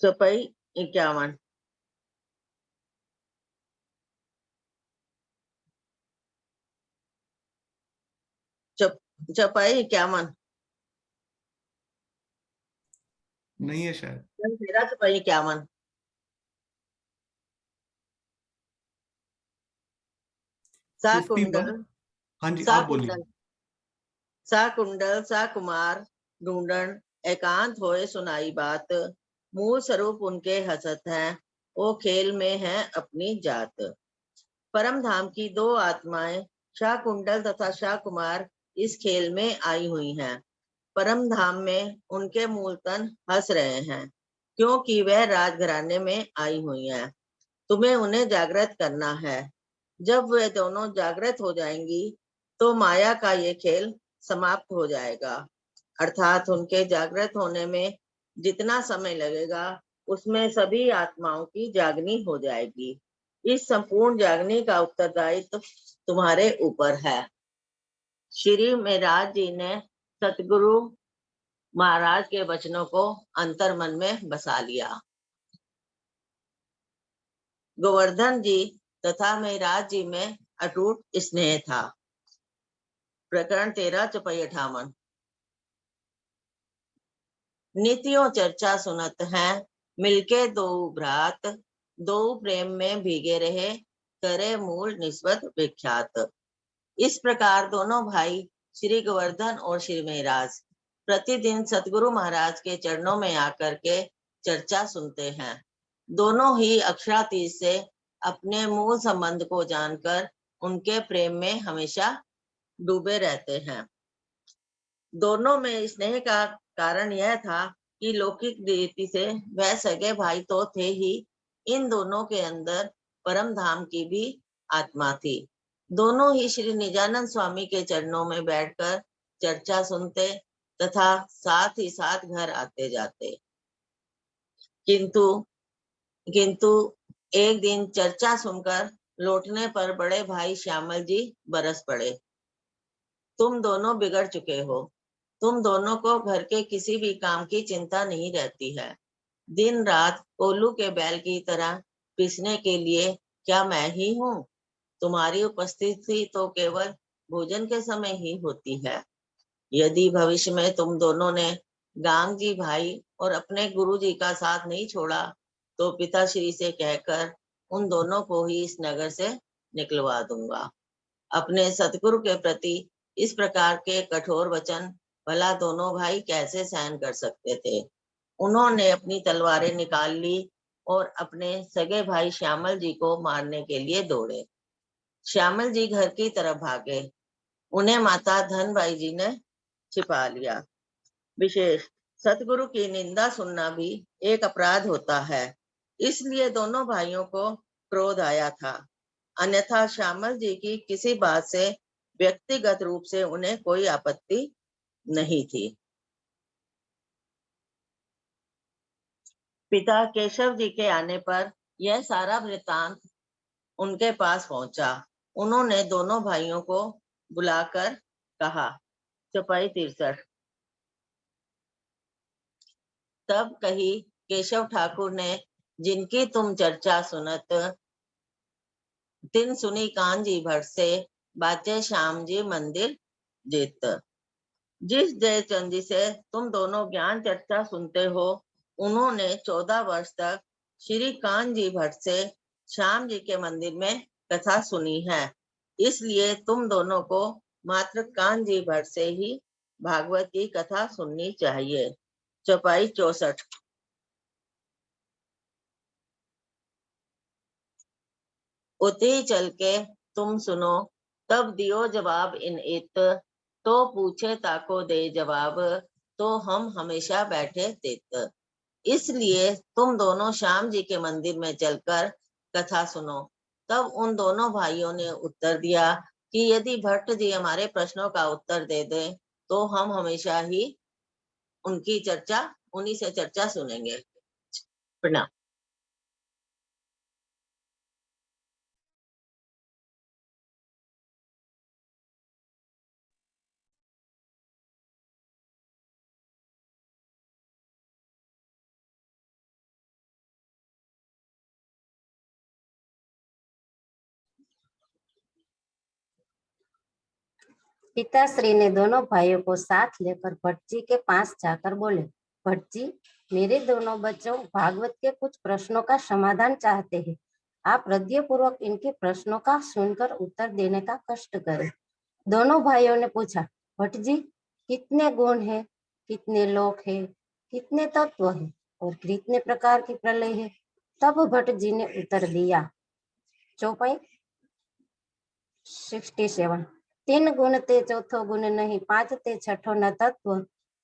चौपाई 51। चौपाई 51 नहीं है शायद। मेरा चौपाई 51 सा 51। कुंडल हाँ जी, सा आप बोलिए। कुंडल सा कुंडल सा कुमार ढूंढन एकांत होए सुनाई बात, मूल स्वरूप उनके हसत है, वो खेल में है अपनी जात। परम धाम की 2 आत्माएं शाह कुंडल तथा शाह कुमार इस खेल में आई हुई हैं। परम धाम में उनके मूल तन हंस रहे हैं, क्योंकि वह राजघराने में आई हुई हैं। तुम्हें उन्हें जागृत करना है। जब वे दोनों जागृत हो जाएंगी तो माया का ये खेल समाप्त हो जाएगा। अर्थात उनके जागृत होने में जितना समय लगेगा उसमें सभी आत्माओं की जागनी हो जाएगी। इस संपूर्ण जागने का उत्तरदायित्व तुम्हारे ऊपर है। श्री महाराज जी ने सतगुरु महाराज के वचनों को अंतर मन में बसा लिया। गोवर्धन जी तथा महाराज जी में अटूट स्नेह था। प्रकरण 13 चौपाई 58। नित्यों चर्चा सुनत हैं, मिलके 2 भ्रात, 2 प्रेम में भीगे रहे, करे मूल निस्बत विख्यात। इस प्रकार दोनों भाई श्री गोवर्धन और श्री महाराज प्रतिदिन सतगुरु महाराज के चरणों में आकर के चर्चा सुनते हैं। दोनों ही अक्षरातीत से अपने मूल संबंध को जानकर उनके प्रेम में हमेशा डूबे रहते हैं। दोनों में स्नेह का कारण यह था कि लौकिक रीति से वह सगे भाई तो थे ही, इन दोनों के अंदर परम धाम की भी आत्मा थी। दोनों ही श्री निजानंद स्वामी के चरणों में बैठकर चर्चा सुनते तथा साथ ही साथ घर आते जाते। किंतु एक दिन चर्चा सुनकर लौटने पर बड़े भाई श्यामल जी बरस पड़े। तुम दोनों बिगड़ चुके हो। तुम दोनों को घर के किसी भी काम की चिंता नहीं रहती है। दिन रात कोल्लू के बैल की तरह पीसने के लिए क्या मैं ही हूँ? तुम्हारी उपस्थिति तो केवल भोजन के समय ही होती है। यदि भविष्य में तुम दोनों ने गांग जी भाई और अपने गुरु जी का साथ नहीं छोड़ा तो पिताश्री से कहकर उन दोनों को ही इस नगर से निकलवा दूंगा। अपने सतगुरु के प्रति इस प्रकार के कठोर वचन भला दोनों भाई कैसे सहन कर सकते थे। उन्होंने अपनी तलवारें निकाल ली और अपने सगे भाई श्यामल जी को मारने के लिए दौड़े। श्यामल जी घर की तरफ भागे। उन्हें माता धनबाई जी ने छिपा लिया। विशेष: सतगुरु की निंदा सुनना भी एक अपराध होता है, इसलिए दोनों भाइयों को क्रोध आया था। अन्यथा श्यामल जी की किसी बात से व्यक्तिगत रूप से उन्हें कोई आपत्ति नहीं थी। पिता केशव जी के आने पर यह सारा वृत्तांत उनके पास पहुंचा। उन्होंने दोनों भाइयों को बुलाकर कहा। चौपाई 63। तब कही केशव ठाकुर ने जिनकी तुम चर्चा सुनत तिन सुनी कान जी भर से बाचे श्याम जी मंदिर जीत। जिस जयचंद जी से तुम दोनों ज्ञान चर्चा सुनते हो, उन्होंने 14 वर्ष तक श्री कान जी भट्ट से श्याम जी के मंदिर में कथा सुनी है। इसलिए तुम दोनों को मात्र कान जी भट्ट से ही भागवत की कथा सुननी चाहिए। चौपाई 64। उते चल के तुम सुनो, तब दियो जवाब इन इत, तो पूछे ताको दे जवाब, तो हम हमेशा बैठे तित। इसलिए तुम दोनों श्याम जी के मंदिर में चलकर कथा सुनो। तब उन दोनों भाइयों ने उत्तर दिया कि यदि भट्ट जी हमारे प्रश्नों का उत्तर दे दें तो हम हमेशा ही उन्हीं से चर्चा सुनेंगे। प्रणाम। पिताश्री ने दोनों भाइयों को साथ लेकर भट्ट जी के पास जाकर बोले, भट्ट जी, मेरे दोनों बच्चों भागवत के कुछ प्रश्नों का समाधान चाहते हैं। आप हृदय पूर्वक इनके प्रश्नों का सुनकर उत्तर देने का कष्ट करें। दोनों भाइयों ने पूछा, भट्ट जी, कितने गुण है, कितने लोक है, कितने तत्व है और कितने प्रकार की प्रलय है? तब भट्ट जी ने उत्तर दिया। चौपाई 67। 3 गुण ते चौथो गुण नहीं, 5 ते छठो न तत्व,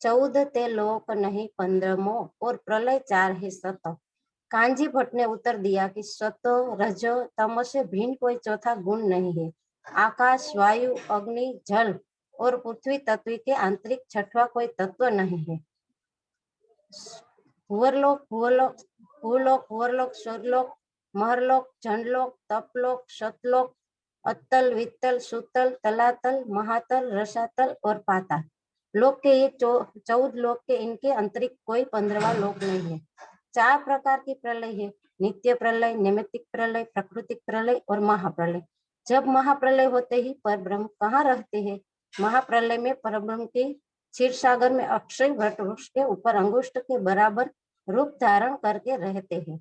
14 ते लोक नहीं, 15मो और प्रलय 4 है सतो। कांजी भट्ट ने उत्तर दिया कि सतो रजो तमो से भिन्न कोई चौथा गुण नहीं है। आकाश, वायु, अग्नि, जल और पृथ्वी तत्व के आंतरिक छठवा कोई तत्व नहीं है। भूवरलोक, भूलोक, भूलोक, भूवरलोक, स्वर्गलोक, महरलोक, जनलोक, तपलोक, सतलोक, अतल, वितल, सुतल, तलातल, महातल, रसातल और पाताल लोक के ये 14 लोक के इनके अंतरिक कोई 15वां लोक नहीं है। 4 प्रकार की प्रलय है, नित्य प्रलय, नैमित्तिक प्रलय, प्राकृतिक प्रलय और महाप्रलय। जब महाप्रलय होते ही परब्रह्म कहाँ रहते हैं? महाप्रलय में परब्रह्म के क्षीर सागर में अक्षय वट वृक्ष के ऊपर अंगुष्ठ के बराबर रूप धारण करके रहते हैं।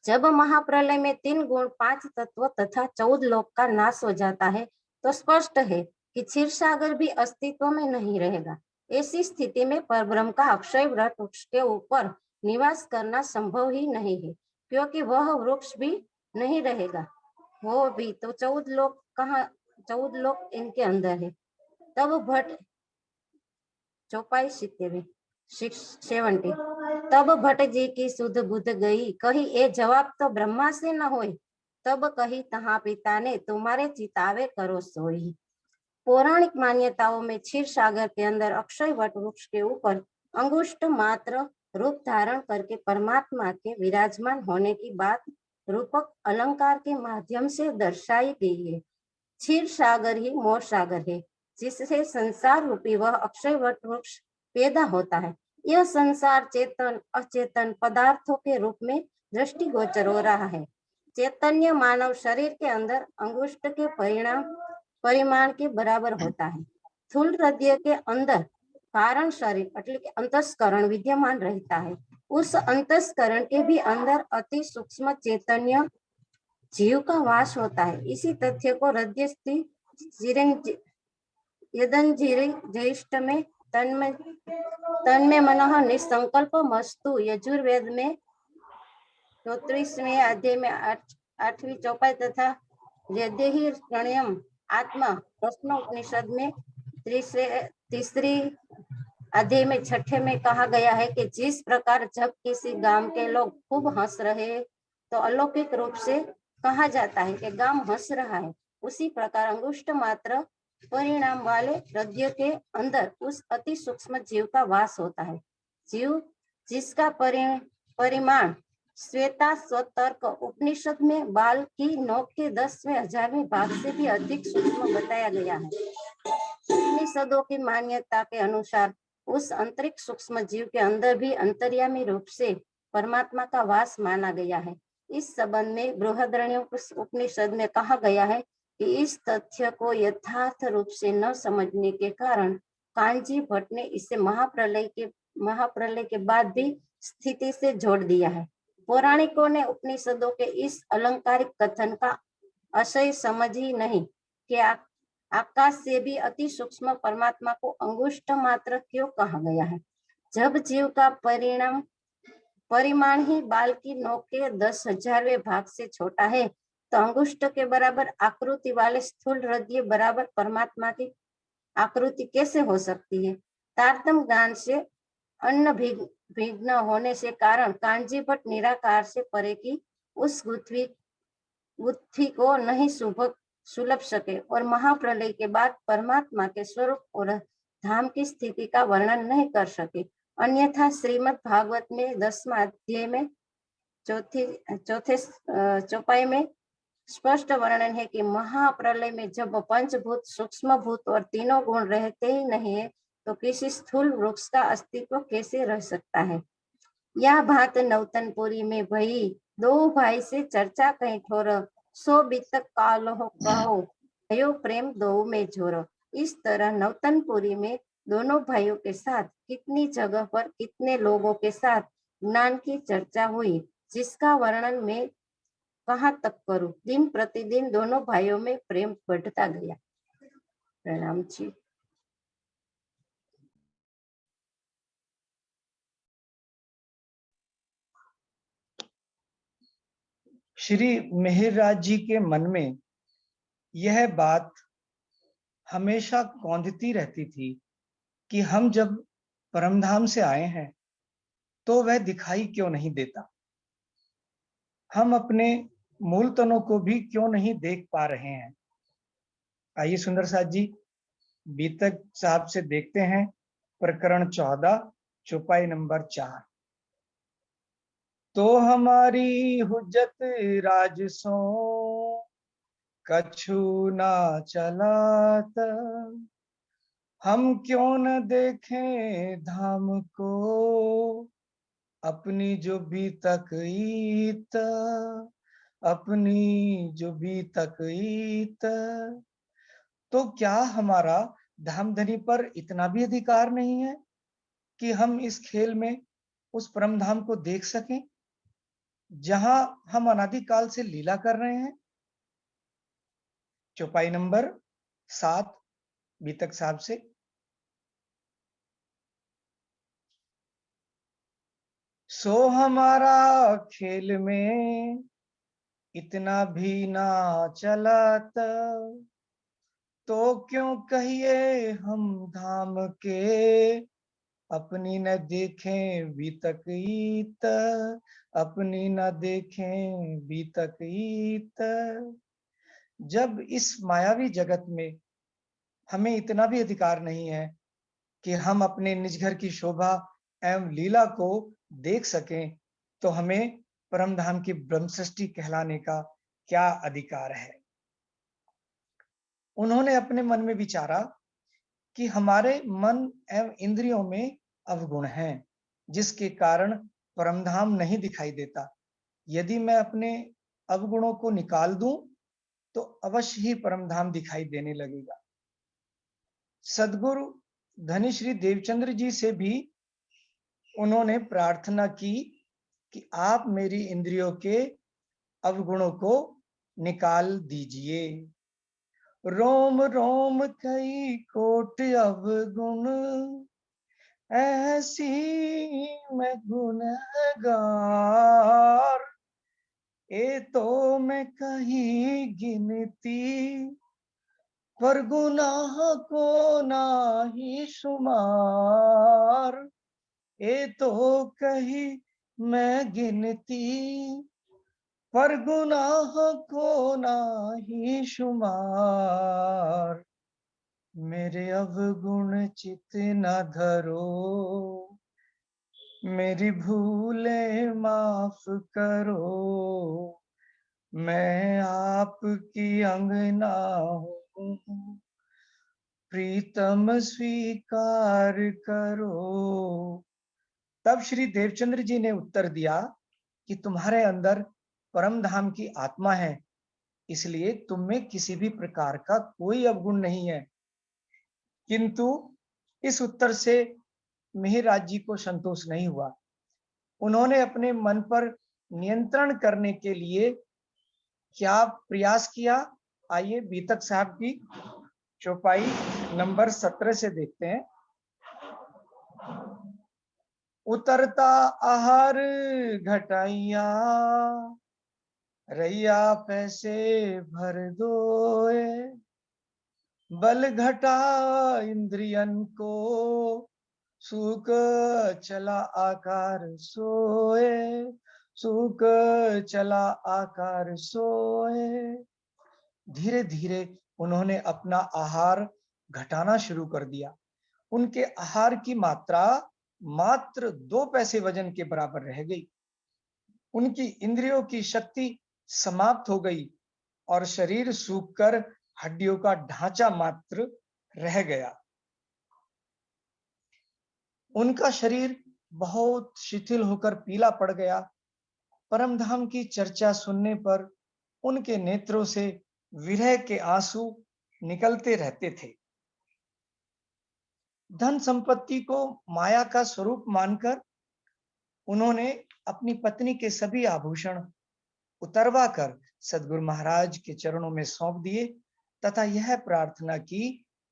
जब महाप्रलय में 3 गुण, 5 तत्व तथा 14 लोक का नाश हो जाता है तो स्पष्ट है कि क्षीर सागर भी अस्तित्व में नहीं रहेगा। ऐसी स्थिति में परब्रह्म का अक्षय वट वृक्ष के ऊपर निवास करना संभव ही नहीं है, क्योंकि वह वृक्ष भी नहीं रहेगा। वो भी तो 14 लोक कहाँ, 14 लोक इनके अंदर है। तब भट्ट चौपाई 70। तब भट्ट जी की सुध बुध गई, कही ए जवाब तो ब्रह्मा से न होय। तब कही तहा पिता ने तुम्हारे चितावे करो सोई। पौराणिक मान्यताओं में क्षीर सागर के अंदर अक्षय वट वृक्ष के ऊपर अंगुष्ठ मात्र रूप धारण करके परमात्मा के विराजमान होने की बात रूपक अलंकार के माध्यम से दर्शाई गई है। क्षीर सागर ही मोह सागर है, जिससे संसार रूपी वह अक्षय वट वृक्ष पैदा होता है। यह संसार चेतन अचेतन पदार्थों के रूप में दृष्टिगोचर हो रहा है। चैतन्य मानव शरीर के अंदर अंगुष्ठ के परिमाण के बराबर होता है। स्थूल हृदय के अंदर कारण शरीर એટલે કે अंतस्करण विद्यमान रहता है। उस अंतस्करण के भी अंदर अति सूक्ष्म चैतन्य जीव का वास होता है। इसी तथ्य को हृदय ज्येष्ठ में तन्मे मनः निसंकल्प मस्तु यजुर्वेद में 34वें अध्याय में 8वीं चौपाई तथा यदेहि प्रणयम आत्मा प्रश्नोपनिषद में तीसरी अध्याय में 6 में कहा गया है कि जिस प्रकार जब किसी गांव के लोग खूब हंस रहे हैं तो अलौकिक रूप से कहा जाता है कि गांव हंस रहा है, उसी प्रकार अंगुष्ठ मात्र परिणाम वाले हृदय के अंदर उस अति सूक्ष्म जीव का वास होता है। जीव जिसका परिमाण श्वेता स्वतर्क उपनिषद में बाल की नोक के 10,000वें भाग से भी अधिक सूक्ष्म बताया गया है। उपनिषदों की मान्यता के अनुसार उस अंतरिक्ष सूक्ष्म जीव के अंदर भी अंतर्यामी रूप से परमात्मा का वास माना गया है। इस संबंध में बृहदारण्यक में कहा गया है कि इस तथ्य को यथार्थ रूप से न समझने के कारण कांजी भट्ट ने इसे महाप्रलय के बाद भी स्थिति से जोड़ दिया है। पौराणिकों ने उपनिषदों के इस अलंकारिक कथन का आशय समझ ही नहीं कि आकाश से भी अति सूक्ष्म परमात्मा को अंगुष्ठ मात्र क्यों कहा गया है। जब जीव का परिमाण ही बाल की नोक के 10,000वें भाग से छोटा है, तो अंगुष्ठ के बराबर आकृति वाले स्थूल हृदय बराबर परमात्मा की आकृति कैसे हो सकती है। तारतम ज्ञान से अन्न भिन्न होने से कारण कांजी भट्ट निराकार से परे की उस बुद्धि को नहीं सुलभ सके और महाप्रलय के बाद परमात्मा के स्वरूप और धाम की स्थिति का वर्णन नहीं कर सके। अन्यथा श्रीमद् भागवत में 10वां अध्याय में चौथे चौपाई में स्पष्ट वर्णन है कि महाप्रलय में जब पंचभूत, सूक्ष्म भूत और तीनों गुण रहते ही नहीं है, तो किसी स्थूल वृक्ष का अस्तित्व कैसे रह सकता है। यह बात नौतनपुरी में भई, दो भाई से चर्चा कहीं ठोर, 100 बीतक काल हो कहो, भयो प्रेम दो में जोर। इस तरह नौतनपुरी में दोनों भाइयों के साथ कितनी जगह पर कितने लोगों के साथ ज्ञान की चर्चा हुई, जिसका वर्णन मैं कहाँ तक करूं। दिन प्रतिदिन दोनों भाइयों में प्रेम बढ़ता गया। प्रणाम जी। श्री मिहिरराज जी के मन में यह बात हमेशा कौंधती रहती थी कि हम जब परमधाम से आए हैं तो वह दिखाई क्यों नहीं देता, हम अपने मूल तनों को भी क्यों नहीं देख पा रहे हैं। आइए सुंदर साथ जी बीतक साहब से देखते हैं प्रकरण 14 चौपाई नंबर 4। तो हमारी हुज्जत राजसों कछु ना चलात, हम क्यों न देखें धाम को अपनी जो भी तकईत, अपनी जो भी तकईत। तो क्या हमारा धामधनी पर इतना भी अधिकार नहीं है कि हम इस खेल में उस परमधाम को देख सकें जहां हम अनादिकाल से लीला कर रहे हैं। चौपाई नंबर 7 बीतक साहब से। सो हमारा खेल में इतना भी ना चलत, तो क्यों कहिए हम धाम के अपनी न देखें बीतकीत, अपनी न देखें बीतकीत। जब इस मायावी जगत में हमें इतना भी अधिकार नहीं है कि हम अपने निज घर की शोभा एवं लीला को देख सकें, तो हमें परमधाम की ब्रह्मसृष्टि कहलाने का क्या अधिकार है। उन्होंने अपने मन में विचारा कि हमारे मन एवं इंद्रियों में अवगुण हैं, जिसके कारण परमधाम नहीं दिखाई देता। यदि मैं अपने अवगुणों को निकाल दूं तो अवश्य ही परमधाम दिखाई देने लगेगा। सद्गुरु धनी श्री देवचंद्र जी से भी उन्होंने प्रार्थना की कि आप मेरी इंद्रियों के अवगुणों को निकाल दीजिए। रोम रोम कई कोट अवगुण, ऐसी मैं गुनहगार, ए तो मैं कहीं गिनती, पर गुनाह को नाही शुमार। ए तो कहीं मैं गिनती, पर गुनाह को नाही शुमार। मेरे अवगुण चित न धरो, मेरी भूलें माफ करो। मैं आपकी अंगना हूँ, प्रीतम स्वीकार करो। तब श्री देवचंद्र जी ने उत्तर दिया कि तुम्हारे अंदर परम धाम की आत्मा है, इसलिए तुम में किसी भी प्रकार का कोई अवगुण नहीं है। किंतु इस उत्तर से मिहिराज जी को संतोष नहीं हुआ। उन्होंने अपने मन पर नियंत्रण करने के लिए क्या प्रयास किया, आइए बीतक साहब की चौपाई नंबर 17 से देखते हैं। उतरता आहार घटाइया, रैया पैसे भर दोए, बल घटा इंद्रियन को, सूक चला आकार सोए, सूक चला आकार सोए। धीरे धीरे उन्होंने अपना आहार घटाना शुरू कर दिया। उनके आहार की मात्रा मात्र 2 पैसे वजन के बराबर रह गई। उनकी इंद्रियों की शक्ति समाप्त हो गई और शरीर सूखकर हड्डियों का ढांचा मात्र रह गया। उनका शरीर बहुत शिथिल होकर पीला पड़ गया। परमधाम की चर्चा सुनने पर उनके नेत्रों से विरह के आंसू निकलते रहते थे। धन संपत्ति को माया का स्वरूप मानकर उन्होंने अपनी पत्नी के सभी आभूषण उतरवा कर सद्गुरु महाराज के चरणों में सौंप दिए तथा यह प्रार्थना की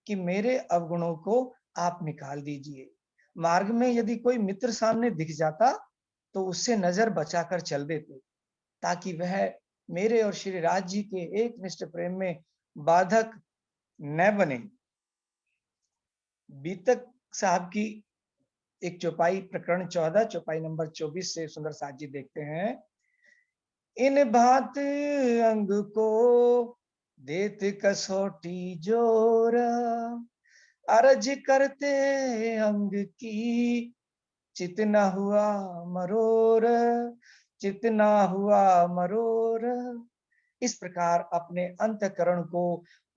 कि मेरे अवगुणों को आप निकाल दीजिए। मार्ग में यदि कोई मित्र सामने दिख जाता तो उससे नजर बचाकर चल देते, ताकि वह मेरे और श्री राज जी के एक निष्ठ प्रेम में बाधक न बने। बीतक साहब की एक चौपाई प्रकरण 14 चौपाई नंबर 24 से सुंदर साथ जी देखते हैं। इन भांत अंग को देत कसौटी जोर, अर्ज करते अंग की चित न हुआ मरोर, चित न हुआ मरोर। इस प्रकार अपने अंतःकरण को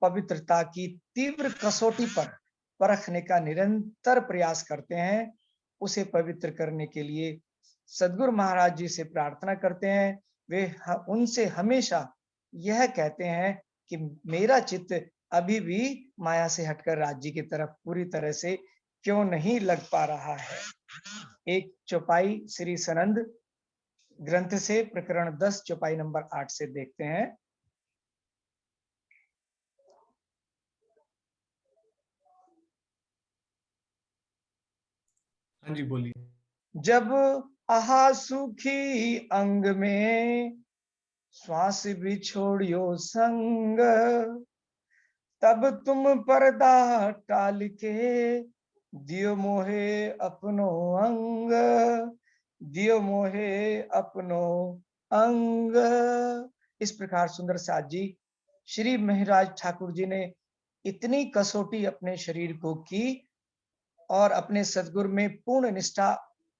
पवित्रता की तीव्र कसौटी पर परखने का निरंतर प्रयास करते हैं। उसे पवित्र करने के लिए सद्गुरु महाराज जी से प्रार्थना करते हैं। वे उनसे हमेशा यह कहते हैं कि मेरा चित्त अभी भी माया से हटकर राज जी की तरफ पूरी तरह से क्यों नहीं लग पा रहा है। एक चौपाई श्री सनंद ग्रंथ से प्रकरण 10 चौपाई नंबर 8 से देखते हैं। हाँ जी बोलिए। जब आहा सूखी अंग में श्वास भी छोड़ियो संग, तब तुम पर्दा टाल के दियो मोहे अपनो अंग, दियो मोहे अपनो अंग। इस प्रकार सुंदर साथ जी श्री महराज ठाकुर जी ने इतनी कसौटी अपने शरीर को की और अपने सद्गुरु में पूर्ण निष्ठा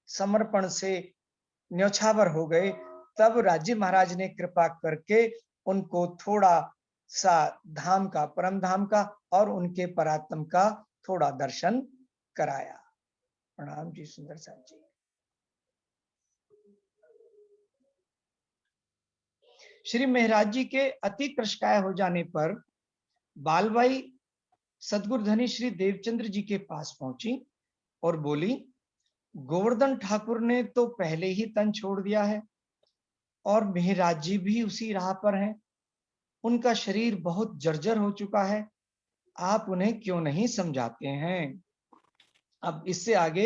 समर्पण से न्यौछावर हो गए। तब राजी महाराज ने कृपा करके उनको थोड़ा सा धाम का, परम धाम का और उनके परात्म का थोड़ा दर्शन कराया। प्रणाम जी सुंदर साथ जी। श्री महराज जी के अति कृशकाय हो जाने पर बालबाई सद्गुरु धनी श्री देवचंद्र जी के पास पहुंची और बोली, गोवर्धन ठाकुर ने तो पहले ही तन छोड़ दिया है और महराज जी भी उसी राह पर हैं। उनका शरीर बहुत जर्जर हो चुका है, आप उन्हें क्यों नहीं समझाते हैं। अब इससे आगे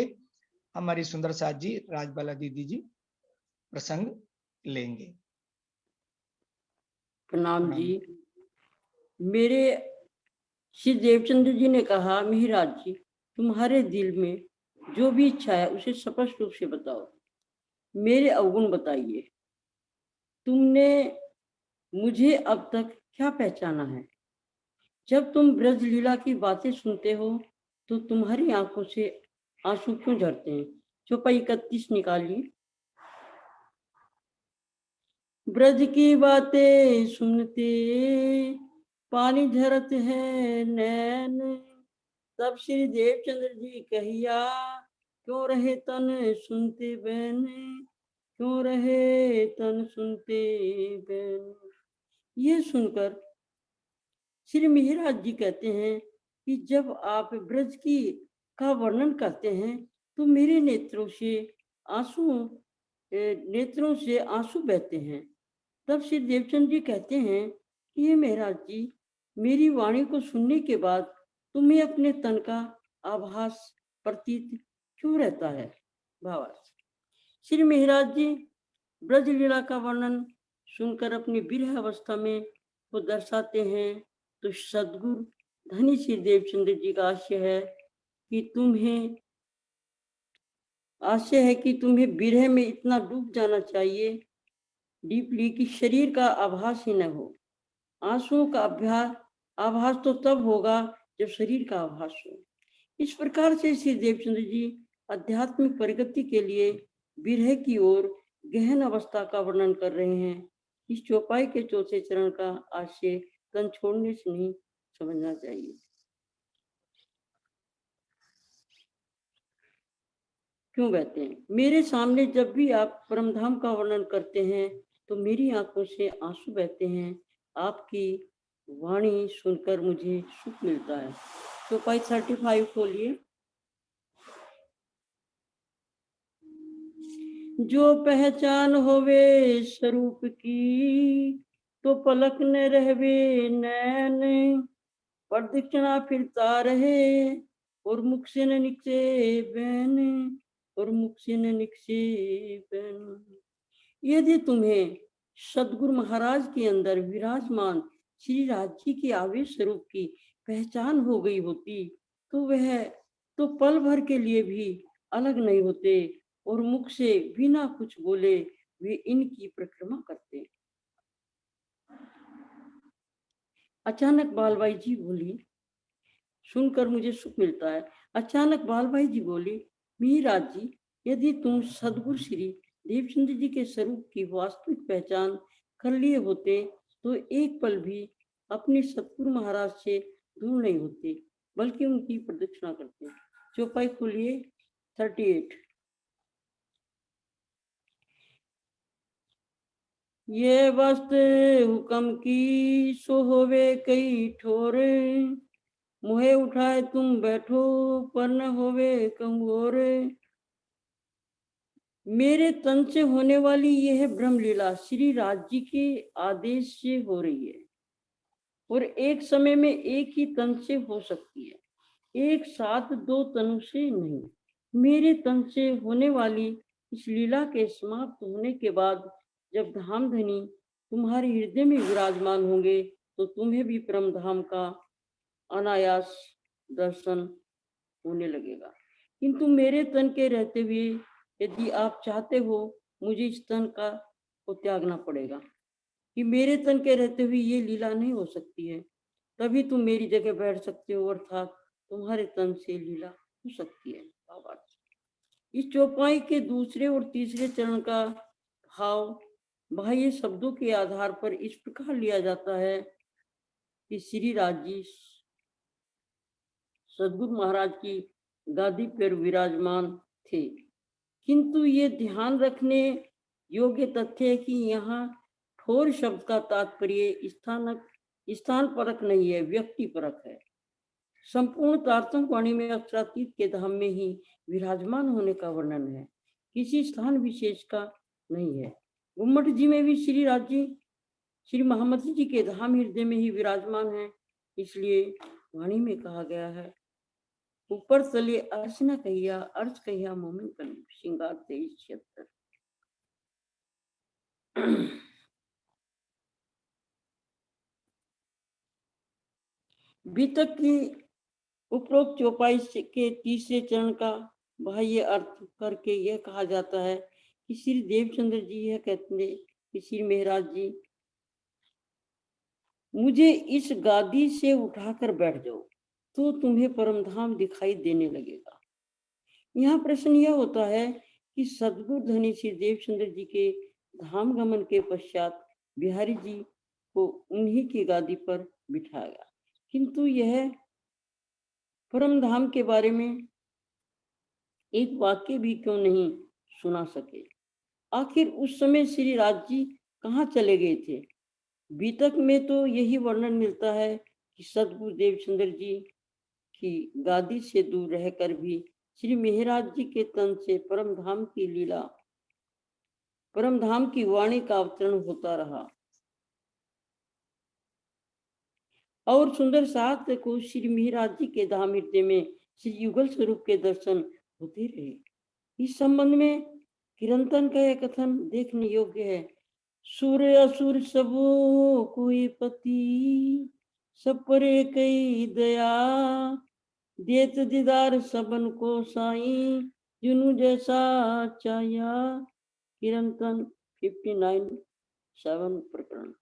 हमारी सुंदर साथ जी राजबाला दीदी जी प्रसंग लेंगे। प्रणाम जी। मेरे श्री देवचंद्र जी ने कहा, मिहिराज जी तुम्हारे दिल में जो भी इच्छा है उसे स्पष्ट रूप से बताओ, मेरे अवगुण बताइए। तुमने मुझे अब तक क्या पहचाना है? जब तुम ब्रज लीला की बातें सुनते हो तो तुम्हारी आंखों से आंसू क्यों झरते हैं? चौपाई 31 निकालिए। ब्रज की बातें सुनते पानी झरत है नैन, तब श्री देवचंद्र जी कहिया क्यों रहे तन सुनते बैन, क्यों रहे तन सुनते बैन। ये सुनकर श्री मिहिराज जी कहते हैं कि जब आप ब्रज की का वर्णन करते हैं तो मेरे नेत्रों से आंसू बहते हैं। तब श्री देवचंद जी कहते हैं कि ये महाराज जी, मेरी वाणी को सुनने के बाद तुम्हें अपने तन का आभास प्रतीत क्यों रहता है। भावार्थ, श्री महाराज जी ब्रज लीला का वर्णन सुनकर अपनी विरह अवस्था में वो दर्शाते हैं। तो सदगुरु धनी श्री देवचंद्र जी का आशय है कि तुम्हें विरह में इतना डूब जाना चाहिए डीपली कि शरीर का आभास ही न हो। आंसुओं का आभास तो तब होगा जब शरीर का आभास हो। इस प्रकार से श्री देवचंद्र जी आध्यात्मिक प्रगति के लिए विरह की ओर गहन अवस्था का वर्णन कर रहे हैं। इस चौपाई के चौथे चरण का आशय तन छोड़ने से नहीं समझना चाहिए। क्यों कहते हैं, मेरे सामने जब भी आप परमधाम का वर्णन करते हैं तो मेरी आंखों से आंसू बहते हैं। आपकी वाणी सुनकर मुझे सुख मिलता है। चौपाई 35 खोलिए। जो पहचान होवे स्वरूप की, तो पलक न रहवे नैन, प्रदक्षिणा फिरता रहे और मुख से न निकसे बैन, और मुख से न निकसे बैन। यदि तुम्हें सदगुरु महाराज के अंदर विराजमान श्री राज जी के आवेश स्वरूप की पहचान हो गई होती तो वह तो पल भर के लिए भी अलग नहीं होते और मुख से बिना कुछ बोले वे इनकी परिक्रमा करते। अचानक बालबाई जी बोली, सुनकर मुझे सुख मिलता है। अचानक बालबाई जी बोली, मिहिराज जी, यदि तुम सदगुरु श्री देवचंद्र जी के स्वरूप की वास्तविक पहचान कर लिए होते तो एक पल भी अपने सतगुरु महाराज से दूर नहीं होते, बल्कि उनकी प्रदक्षिणा करते। चौपाई खोलिए 38। ये वस्त हुक्म की सो होवे कई ठोर, मुहे उठाए तुम बैठो पर न होवे कहूँ और। मेरे तन से होने वाली यह ब्रह्म लीला श्री राज जी के आदेश से हो रही है और एक समय में एक ही तन से हो सकती है, एक साथ दो तनों से नहीं। मेरे तन से होने वाली इस लीला के समाप्त होने के बाद जब धामधनी तुम्हारे हृदय में विराजमान होंगे तो तुम्हें भी परम धाम का अनायास दर्शन होने लगेगा। किंतु मेरे तन के रहते हुए यदि आप चाहते हो, मुझे इस तन का को त्यागना पड़ेगा कि मेरे तन के रहते हुए ये लीला नहीं हो सकती है। तभी तुम मेरी जगह बैठ सकते हो, अर्थात तुम्हारे तन से लीला हो सकती है। इस चौपाई के दूसरे और तीसरे चरण का भाव बाह्य शब्दों के आधार पर इस प्रकार लिया जाता है कि श्री राज जी सदगुरु महाराज की गादी पर विराजमान थे, किंतु ये ध्यान रखने योग्य तथ्य है कि यहाँ ठोर शब्द का तात्पर्य स्थान परक नहीं है, व्यक्ति परक है। संपूर्ण तारतम वाणी में अक्षरातीत के धाम में ही विराजमान होने का वर्णन है, किसी स्थान विशेष का नहीं है। गुम्मट जी में भी श्री राज जी श्री महामती जी के धाम हृदय में ही विराजमान है, इसलिए वाणी में कहा गया है, ऊपर तले अर्च न कहिया, अर्च कहिया मोमिन कन, श्रृंगार 23:76। बीतक की उपरोक्त चौपाई के तीसरे चरण का बाह्य अर्थ करके यह कहा जाता है कि श्री देवचंद्र जी यह कहते हैं कि श्री महाराज जी, मुझे इस गादी से उठाकर बैठ जाओ तो तुम्हें परमधाम दिखाई देने लगेगा। यहाँ प्रश्न यह होता है कि सदगुरु धनी श्री देवचंद्र जी के धाम गमन के पश्चात बिहारी जी को उन्हीं की गादी पर बिठाया, किंतु यह परम धाम के बारे में एक वाक्य भी क्यों नहीं सुना सके। आखिर उस समय श्री राज जी कहाँ चले गए थे? बीतक में तो यही वर्णन मिलता है कि सदगुरु देवचंद्र जी की गादी से दूर रहकर भी श्री मेहराज जी के तन से परमधाम की लीला, परमधाम की वाणी का अवतरण होता रहा और सुंदर साथ को श्री मेहराज जी के धाम हृदय में श्री युगल स्वरूप के दर्शन होते रहे। इस संबंध में किरंतन का यह कथन देखने योग्य है। सुर असुर सबो कोई पति, सब परे कई दया, देत दीदार सबन को साई, जुनू जैसा चाया। किरंतन 59:7 प्रकरण।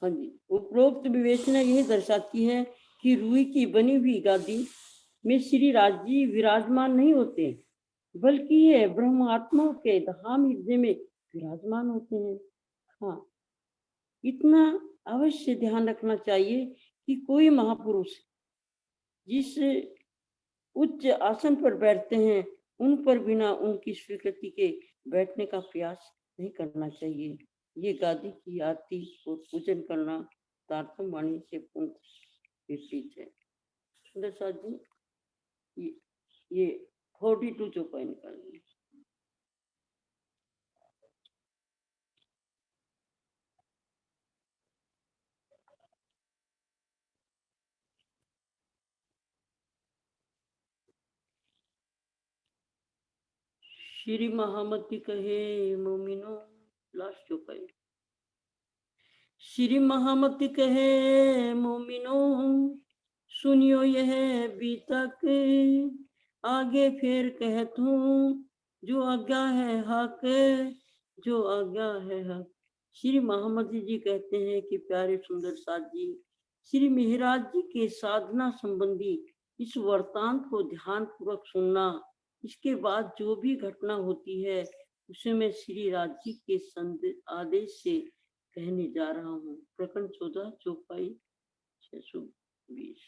हाँ जी, उपरोक्त विवेचना यही दर्शाती है कि रूई की बनी हुई गादी में श्री राज जी विराजमान नहीं होते, बल्कि ये ब्रह्मात्मा के धाम हृदय में विराजमान होते हैं। हाँ, इतना अवश्य ध्यान रखना चाहिए कि कोई महापुरुष जिस उच्च आसन पर बैठते हैं उन पर बिना उनकी स्वीकृति के बैठने का प्रयास नहीं करना चाहिए। ये गादी की आरती और पूजन करना तारतम वाणी से पूर्ण विपरीत है। सुंदर साथ जी, ये 42 चौपाई निकालिए। श्री महामती कहे मोमिनो, लास्ट चौपाई। श्री महामती कहे मोमिनो, सुनियो यह बीतक, आगे फिर कहत हूँ, जो आज्ञा है हक, जो आज्ञा है हक। श्री महामती जी कहते हैं कि प्यारे सुंदर साथ जी, श्री मेहराज जी के साधना संबंधी इस वृत्तांत को ध्यान पूर्वक सुनना। इसके बाद जो भी घटना होती है उसे मैं श्री राज जी के आदेश से कहने जा रहा हूँ। प्रकरण 14 चौपाई 620।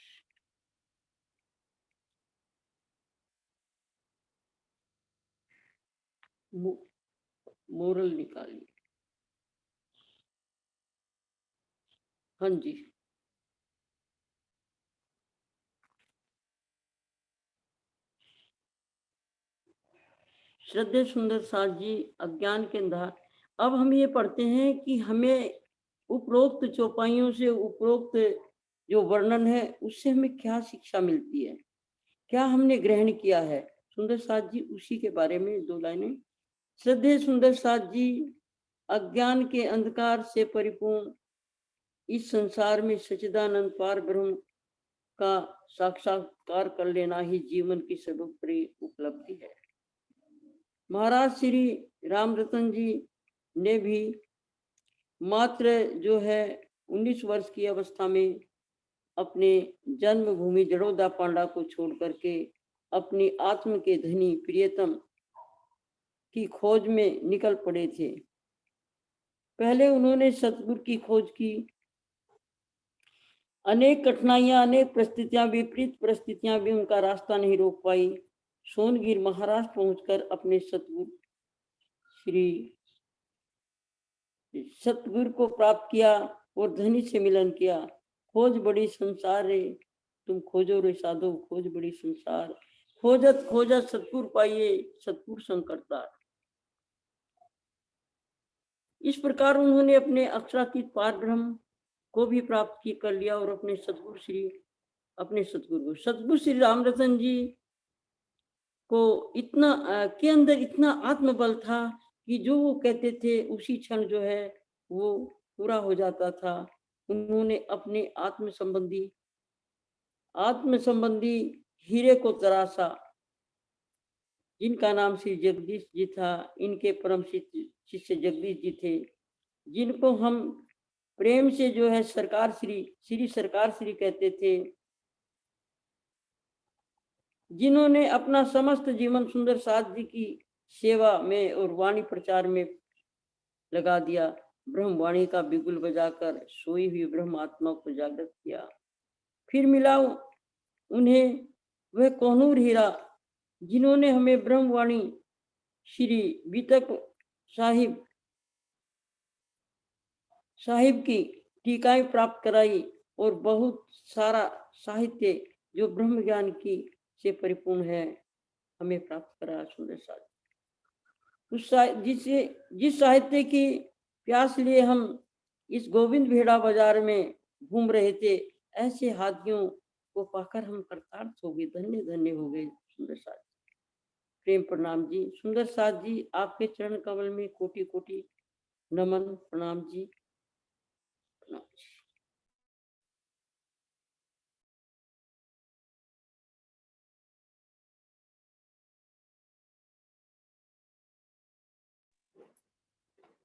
मोरल निकालिए। हाँ जी, श्रद्धेय सुंदर साथ जी, अज्ञान के अंधार। अब हम ये पढ़ते हैं कि हमें उपरोक्त चौपाइयों से, उपरोक्त जो वर्णन है उससे हमें क्या शिक्षा मिलती है, क्या हमने ग्रहण किया है। सुंदर साथ जी उसी के बारे में 2 लाइनें। श्रद्धेय सुंदर साथ जी, अज्ञान के अंधकार से परिपूर्ण इस संसार में सच्चिदानंद पार ब्रह्म का साक्षात्कार कर लेना ही जीवन की सर्वोपरि उपलब्धि है। महाराज श्री राम रतन जी ने भी मात्र जो है 19 वर्ष की अवस्था में अपने जन्मभूमि जड़ौदा पांडा को छोड़ करके अपनी आत्म के धनी प्रियतम की खोज में निकल पड़े थे। पहले उन्होंने सतगुरु की खोज की। अनेक कठिनाइयां, अनेक परिस्थितियां, विपरीत परिस्थितियां भी उनका रास्ता नहीं रोक पाई। सोनगिर महाराष्ट्र पहुंचकर अपने सतगुरु को प्राप्त किया और धनी से मिलन किया। खोज बड़ी संसार रे, तुम खोजो रे साधो, खोज बड़ी संसार, खोजत खोजत सतगुरु पाइए, सतगुरु संकटदार। इस प्रकार उन्होंने अपने अक्षरातीत पार ब्रह्म को भी प्राप्त कर लिया और अपने सतगुरु श्री रामरतन जी को इतना के अंदर इतना आत्मबल था कि जो वो कहते थे उसी क्षण जो है वो पूरा हो जाता था। उन्होंने अपने आत्म संबंधी हीरे को तराशा, जिनका नाम श्री जगदीश जी था। इनके परम शिष्य जगदीश जी थे, जिनको हम प्रेम से जो है सरकार श्री कहते थे, जिन्होंने अपना समस्त जीवन सुंदर साथ जी की सेवा में और वाणी प्रचार में लगा दिया। ब्रह्मवाणी का बिगुल बजाकर सोई हुई ब्रह्म आत्मा को जागृत किया। फिर मिला उन्हें वह कोहनूर हीरा जिन्होंने हमें ब्रह्मवाणी श्री बीतक साहिब की टीकाएं प्राप्त कराई और बहुत सारा साहित्य जो ब्रह्म ज्ञान की से परिपूर्ण है हमें प्राप्त करा। सुंदर साहिब जिस साहित्य की प्यास लिए हम इस गोविंद भेड़ा बाजार में घूम रहे थे, ऐसे हाथियों को पाकर हम कृतार्थ हो गए, धन्य धन्य हो गए। सुंदर साथ प्रेम प्रणाम जी। सुंदर साथ जी, आपके चरण कमल में कोटि कोटि नमन प्रणाम जी, प्रणाम जी।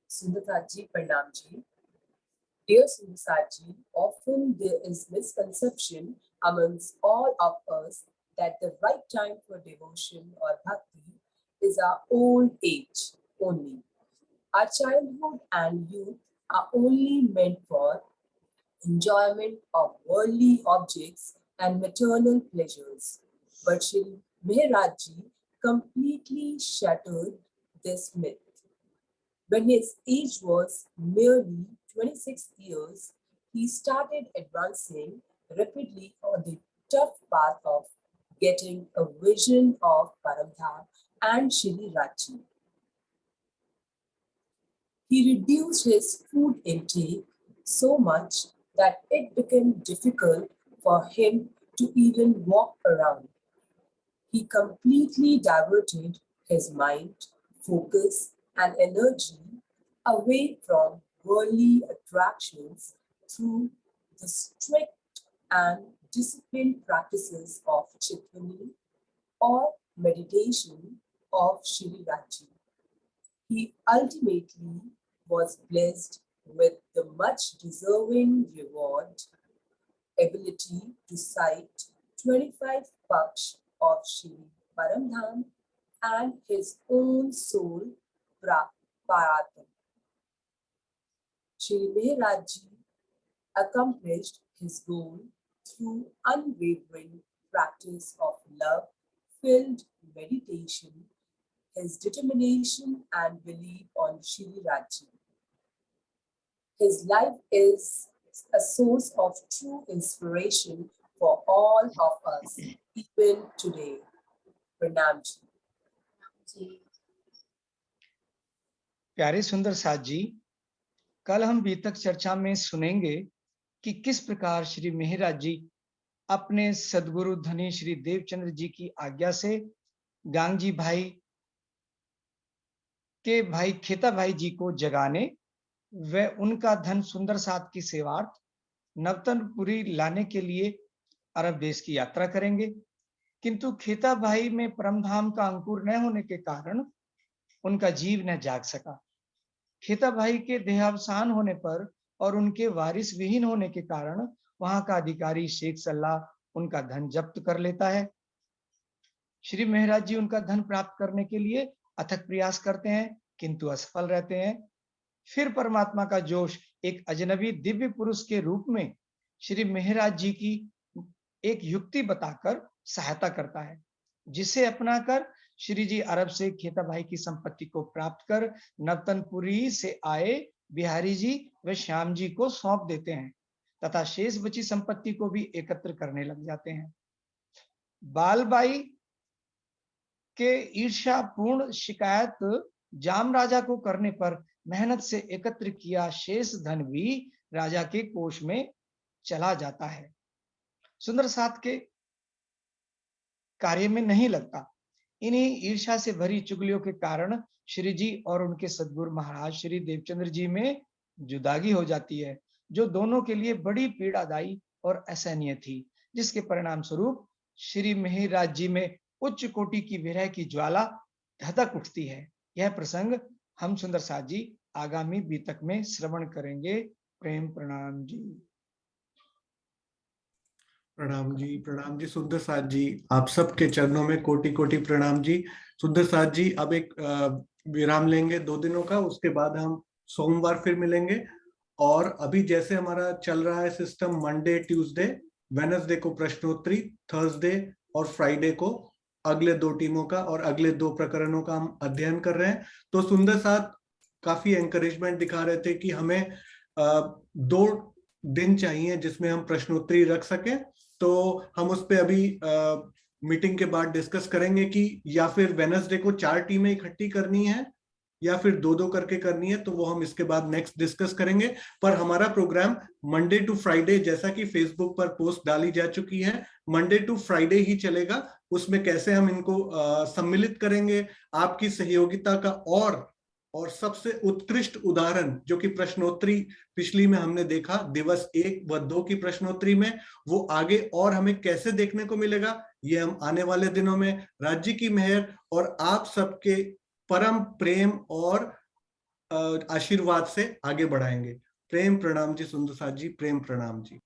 Sundarji Pranamji. Dear Sundarji, often there is misconception amongst all of us that the right time for devotion or bhakti is our old age only. Our childhood and youth are only meant for enjoyment of worldly objects and maternal pleasures. But Shri Meherajji completely shattered this myth. When his age was merely 26 years, he started advancing rapidly on the tough path of getting a vision of Paramdham and Shri Rachi. He reduced his food intake so much that it became difficult for him to even walk around. He completely diverted his mind, focus, and energy away from worldly attractions through the strict and disciplined practices of Chittani or meditation of Shri Rachi. He ultimately was blessed with the much deserving reward, ability to cite 25 Paksh of Shri Paramdham and his own soul Paratam. Shri Meherajji accomplished his goal through unwavering practice of love-filled meditation, his determination and belief on Shri Rachi. His life is a source of true inspiration for all of us, even today. Pranam ji. प्यारे सुंदर साथ जी, कल हम बीतक चर्चा में सुनेंगे कि किस प्रकार श्री मेहराज जी अपने सदगुरु धनी श्री देवचंद्र जी की आज्ञा से गांगजी भाई के भाई खेता भाई जी को जगाने व उनका धन सुंदर साथ की सेवार्थ नवतनपुरी लाने के लिए अरब देश की यात्रा करेंगे। किंतु खेता भाई में परमधाम का अंकुर न होने के कारण उनका जीव न जाग सका। खेता भाई के देहावसान होने पर और उनके वारिस विहीन होने के कारण वहां का अधिकारी शेख सल्लाह उनका धन जब्त कर लेता है। श्री मेहराज जी उनका धन प्राप्त करने के लिए अथक प्रयास करते हैं किंतु असफल रहते हैं। फिर परमात्मा का जोश एक अजनबी दिव्य पुरुष के रूप में श्री मेहराज जी की एक युक्ति बताकर सहायता करता है, जिसे अपनाकर श्री जी अरब से खेता भाई की संपत्ति को प्राप्त कर नवतनपुरी से आए बिहारी जी व श्याम जी को सौंप देते हैं तथा शेष बची संपत्ति को भी एकत्र करने लग जाते हैं। बालबाई के ईर्ष्यापूर्ण शिकायत जाम राजा को करने पर मेहनत से एकत्र किया शेष धन भी राजा के कोष में चला जाता है, सुंदर साथ के कार्य में नहीं लगता। इन्हीं ईर्ष्या से भरी चुगलियों के कारण श्री जी और उनके सदगुरु महाराज श्री देवचंद्र जी में जुदागी हो जाती है, जो दोनों के लिए बड़ी पीड़ादायी और असहनीय थी, जिसके परिणाम स्वरूप श्री मेहराज जी में उच्च कोटि की विरह की ज्वाला धधक उठती है। यह प्रसंग हम सुंदर साथ जी आगामी बीतक में श्रवण करेंगे। प्रेम प्रणाम जी। प्रणाम जी सुंदर साथ जी, आप सबके चरणों में कोटि कोटि प्रणाम जी। सुंदर साथ जी अब एक विराम लेंगे 2 दिनों का, उसके बाद हम सोमवार फिर मिलेंगे। और अभी जैसे हमारा चल रहा है सिस्टम, मंडे, ट्यूसडे, वेडनेसडे को प्रश्नोत्तरी, थर्सडे और फ्राइडे को अगले 2 टीमों का और अगले 2 प्रकरणों का हम अध्ययन कर रहे हैं। तो सुंदर साथ काफी एंकरेजमेंट दिखा रहे थे कि हमें 2 दिन चाहिए जिसमें हम प्रश्नोत्तरी रख सकें। तो हम उस पर अभी मीटिंग के बाद डिस्कस करेंगे कि या फिर वेडनेसडे को 4 टीमें इकट्ठी करनी है या फिर 2-2 करके करनी है, तो वो हम इसके बाद नेक्स्ट डिस्कस करेंगे। पर हमारा प्रोग्राम मंडे टू फ्राइडे, जैसा कि फेसबुक पर पोस्ट डाली जा चुकी है, मंडे टू फ्राइडे ही चलेगा। उसमें कैसे हम इनको सम्मिलित करेंगे, आपकी सहयोगिता का और सबसे उत्कृष्ट उदाहरण जो कि प्रश्नोत्तरी पिछली में हमने देखा, दिवस 1 व 2 की प्रश्नोत्तरी में, वो आगे और हमें कैसे देखने को मिलेगा, ये हम आने वाले दिनों में राज्य की मेहर और आप सबके परम प्रेम और आशीर्वाद से आगे बढ़ाएंगे। प्रेम प्रणाम जी सुंदर साथ जी, प्रेम प्रणाम जी।